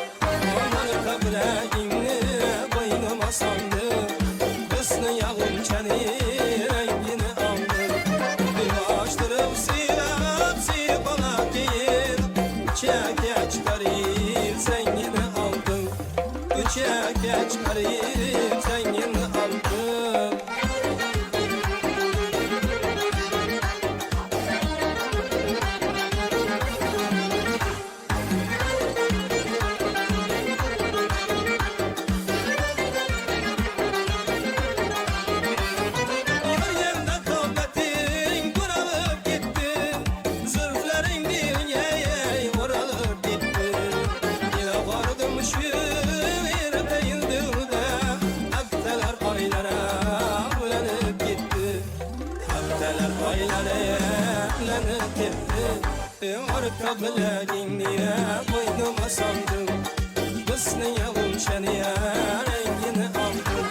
Speaker 8: Arka bilegin niye boynuma sandın Hüsnü yalın çeniye rengini aldın Bir açtırıp silip bana giyin Çeke çıkarayım zengini aldın Çeke çıkarayım zengini aldın Arka bilegin niye boynuma sandın Hüsnü yalın çeniye rengini aldın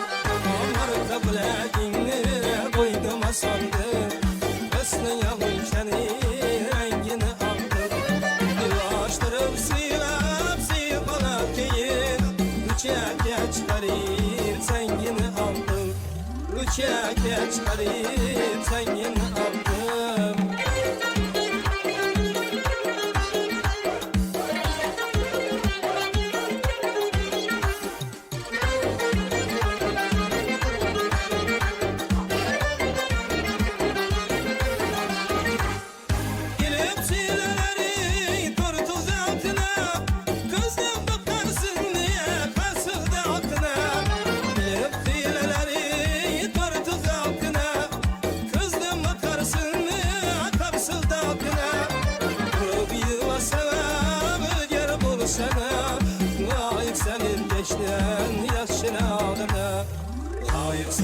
Speaker 8: Arka bilegin niye boynuma sandın Hüsnü yalın çeniye rengini aldın Açtırıp silip bana giyin Çeke çıkarayım zengini aldın Çeke çıkarayım zengini aldın Kızdım bakarsın diye kasıldı aklına Bilip hileleri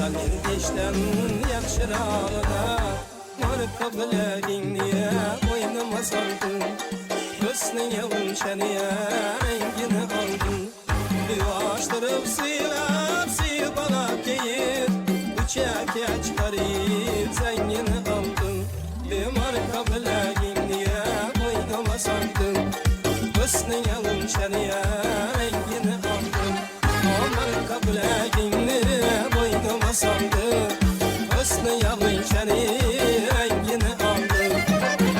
Speaker 8: Senin dişten yakşırağına marka bilediğini boynuma saldın. Hüsnüye unşeniye rengini aldın. Yuvaştırıp silap sil bana keyif. Bıçak çıkarıp zengini aldın. Bir marka bilediğini boynuma saldın. Hüsnüye unşeniye rengini aldın. O marka bilediğini boynuma saldın. Hüsnüye unşeniye rengini aldın.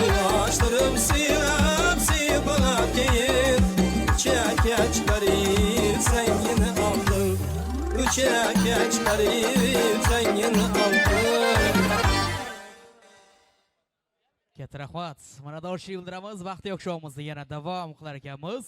Speaker 8: Yuvaştırıp silap sil bana keyif. Bıçak çıkarıp zengini aldın. Bıçak çıkarıp zengini aldın.
Speaker 2: Katta rahmat. Mana do'stlik bildiramiz. Vaqti yo'q showimizni yana davom qilar ekanmiz.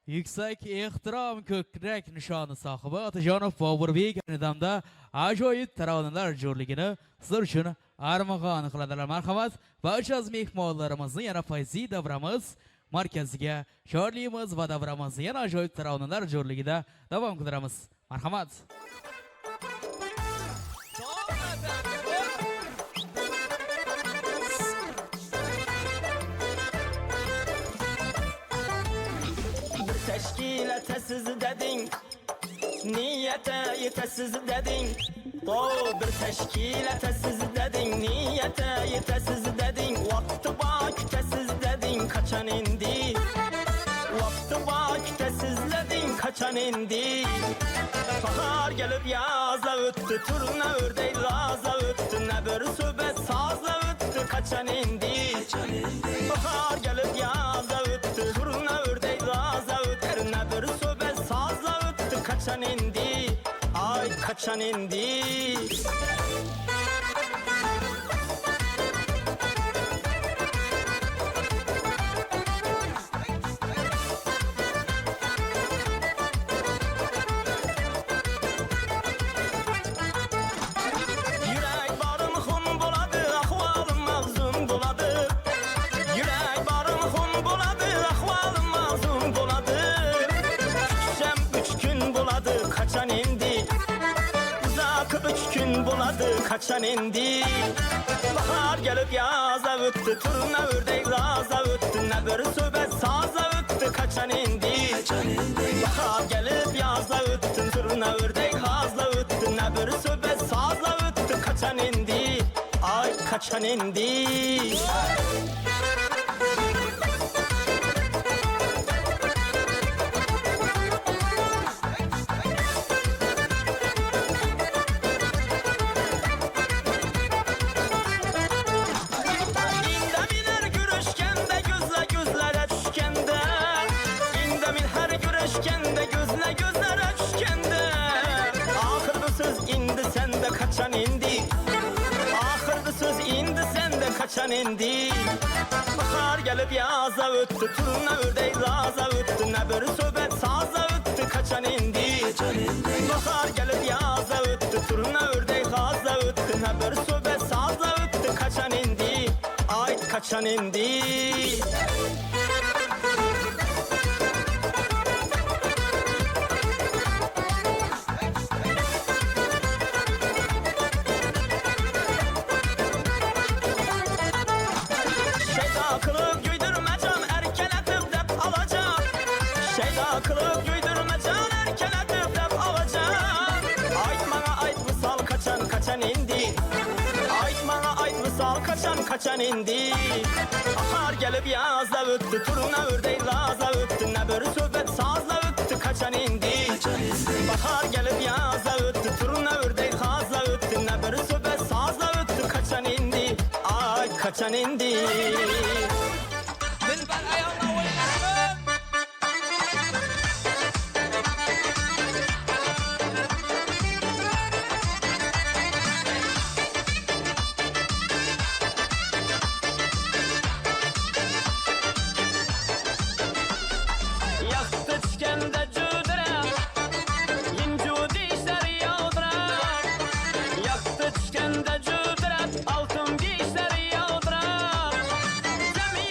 Speaker 2: Yuksak ehtirom ko'krak nishoni sohibi Otajonov Boburbek ayni damda ajoyib taronalar jo'rligini sizlar uchun armag'on qiladilar. Marhamat, barcha mehmonlarimizni yana fayzi davramiz markaziga chorlaymiz va davramizni yana ajoyib taronalar jo'rligida davom qildiramiz. Marhamat.
Speaker 9: Teşkilatesiz dedin, niyete yetesiz dedin. O bir teşkilatesiz dedin, niyete yetesiz dedin. Vakti vakitesiz dedin, kaçan indi. Vakti vakitesiz dedin, kaçan indi. Bahar gelip yaza öttü, turna ördey raza öttü. Ne bir söhbet sazla öttü, kaçan indi. Bahar gelip yaza öttü, turna ördey raza öttü. Ne bir söhbet sazla öttü, kaçan indi. Ay kaçan indi. Kaçan indi. Bahar gelip yaza öttü, turna ördey raza öttü. Ne bir söhbet saza öttü, kaçan indi. Bahar gelip yaza öttü, turna ördey raza öttü. Ne bir söhbet saza öttü, kaçan indi. Ay kaçan indi. Kaçan indi. Ahırda söz indi sende kaçan indi. Bahar gelip yaza öttü, turna ördey raza öttü. Ne bir söhbet saza öttü, kaçan indi. Bahar gelip yaza öttü, turna ördey raza öttü. Ne bir söhbet saza öttü, kaçan indi. Ay kaçan indi. Kaçan indi. Bahar gelip yaza öttü, turna ördey raza öttü. Ne bir söhbet sazla öttü, kaçan indi. Bahar gelip yaza öttü, turna ördey raza öttü. Ne bir söhbet sazla öttü, kaçan indi. Ay kaçan indi.
Speaker 1: Dilber ayağına oynasın.
Speaker 9: Altın dişleri yağdırar. Cemil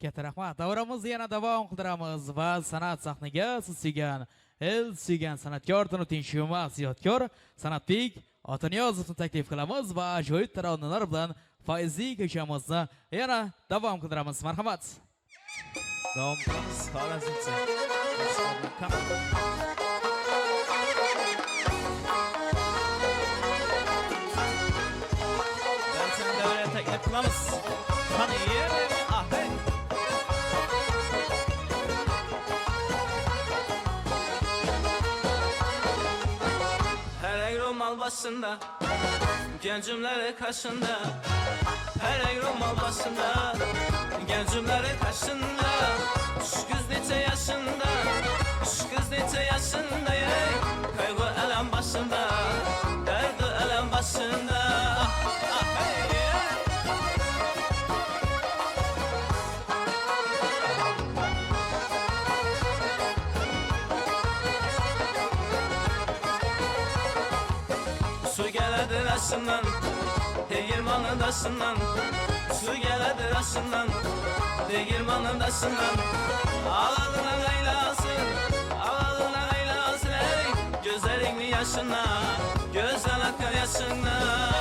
Speaker 2: Katta rahmat. Davramizni yana davom qildiramiz va san'at sahniga siz suygan san'atkor tanituvchi emas, yodgor San'atbek Otaniyozovni taklif qilamiz va ajoyib taronalar bilan fayzli kechamizni yana davom qildiramiz. Marhamat.
Speaker 1: Davom qilamiz. Xorazmcha. Barchani davrga taklif qilamiz. Qani yerim, ahey.
Speaker 9: Her romal başında, gencimleri kaşında. Her romal başında, gencimleri kaşında. Şu kız neçe yaşında, şu kız neçe yaşında. Kaygı elem başında, derdi elem başında. Su geledir aşından, değirmanın daşından. Su geledir aşından, değirmanın daşından. Ağladığına gaylasın, ağladığına gaylasın. Ey gözlerini yaşına, gözden akar yaşından.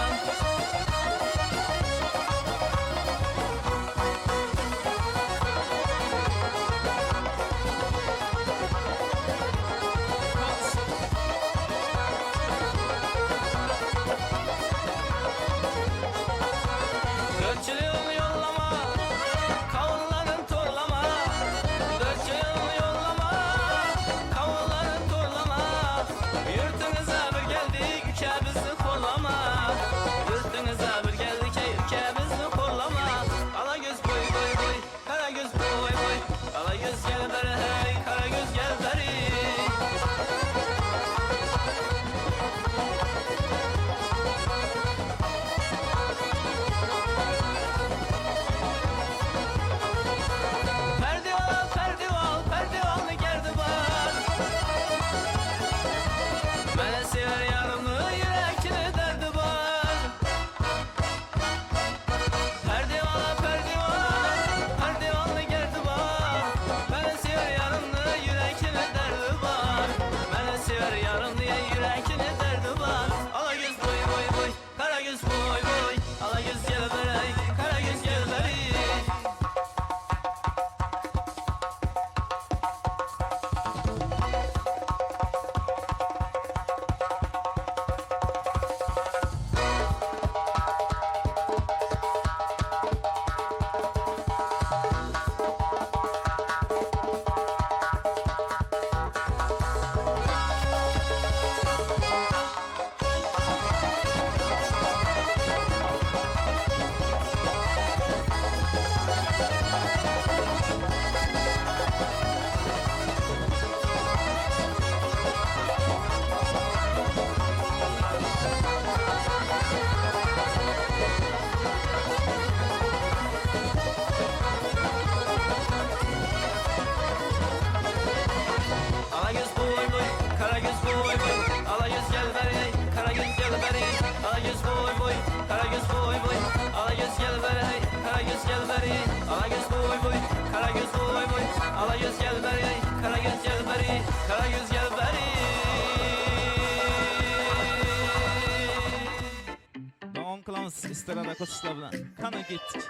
Speaker 1: Davom qilamiz istarada qo'shishlar bilan. Qani ketdik.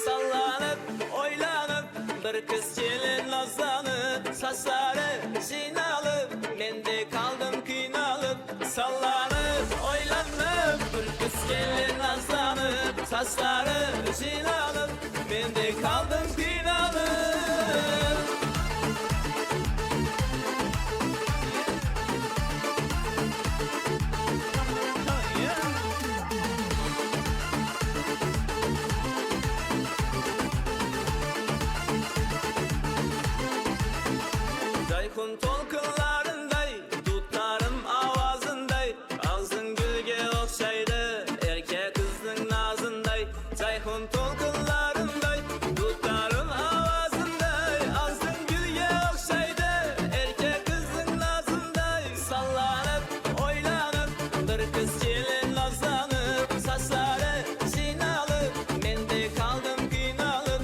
Speaker 9: Sallanıp, oylanıp, bir kız gelin nazlanıp. Saçları zinalıp, ben de kaldım kıynalıp. Sallanıp, oylanıp, bir kız gelin nazlanıp. Saçları zinalıp, ben de kaldım kıynalıp. Zaykun tolkınlarınday, dutlarım avazınday. Ağzın gülge okşaydı, erkek kızın nazınday. Zaykun tolkınlarınday, dutlarım avazınday. Ağzın gülge okşaydı, erkek kızın nazınday. Sallanıp, oylanıp, bir kız gelin nazlanıp. Saçları zinalıp, ben de kaldım kıynalıp.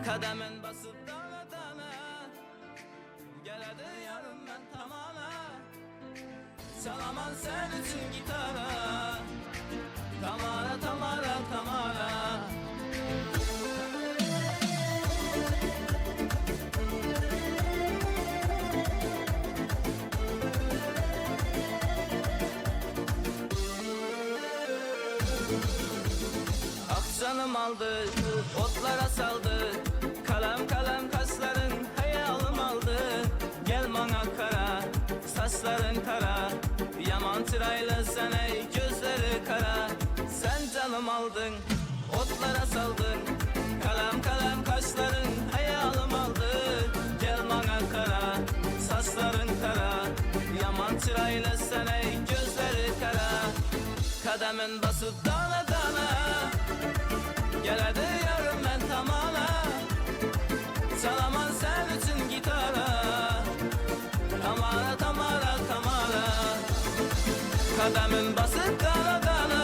Speaker 9: Kademin basıp dana dana Geledi yarım ben tamana Çalaman sen için gitara Tamara tamara tamara Canım aldı, otlara saldı Kalem kalem kaşların hayalım aldı Gel bana kara, saçların kara Yaman çırayla sen ey gözleri kara Sen canım aldın, otlara saldın Kalem kalem kaşların hayalım aldı Gel bana kara, saçların kara Yaman çırayla sen ey gözleri kara Kademin basıp dana dana Geledi yarım ben tamana Çalaman sen için gitara Tamara tamara tamara Kademin basıp dana dana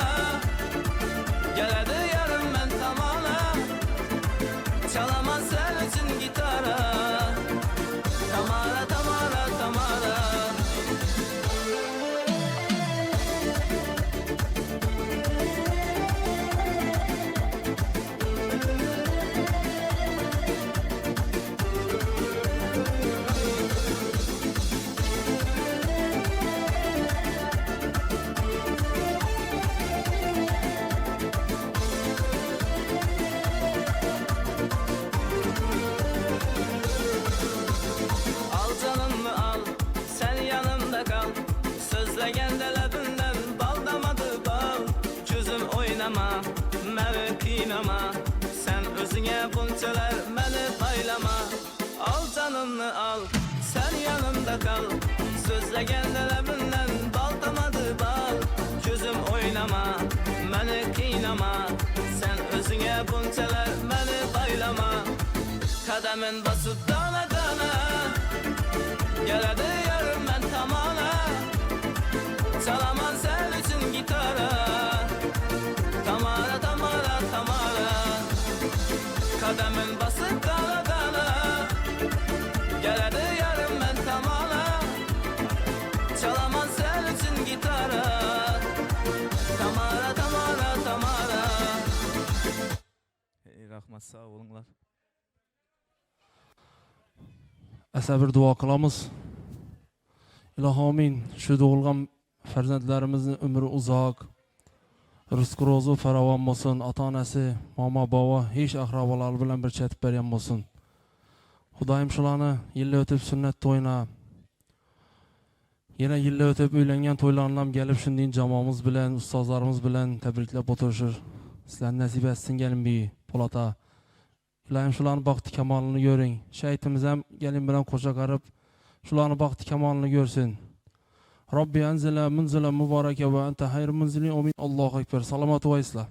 Speaker 9: Geledi yarım ben tamana Çalaman sen için gitara Tamara tamara tamara Sözlegende lebinden bal damadı bal Gözüm oynama, məni qıynama Sen özüne bunçalar məni paylama Al canımı al, sen yanımda kal Sözlegende lebinden bal damadı bal Gözüm oynama, məni qıynama Sen özüne bunçalar məni paylama Kademin basıp dana dana Geledi yarım ben tamana Çalaman sen için gitara Tamara tamara tamara Kademin basıp dana dana Geledi yarım ben tamana Çalaman sen için gitara Tamara tamara tamara
Speaker 1: Rahmat sağ olunlar.
Speaker 5: Esa bir dua kılamiz. İlahi amin. Şu doğulgan farzandlarimizning umri uzoq, rizqi ro'zi farovon bo'lsin, ota-onasi, mama, baba, hech aqrabolari bilan bir chetib bergan bo'lsin. Xudoyim shularni yillar o'tib sunnat to'yina, yana yillar o'tib uylangan to'ylarni ham kelib shunday jamoamiz bilan, ustozlarimiz bilan tabriklab o'tirishir. Sizlarni nasib etsin gelin Po'lata. Ilohim shularni baxti kamolini ko'ring. Shaytimiz ham gelin bilan qo'sha qarib, shularni baxti kamolini ko'rsin. Rabbi anzila munzila mubaraka ve ente hayr munzilin. Amin. Allahu ekber. Salamat ve islah.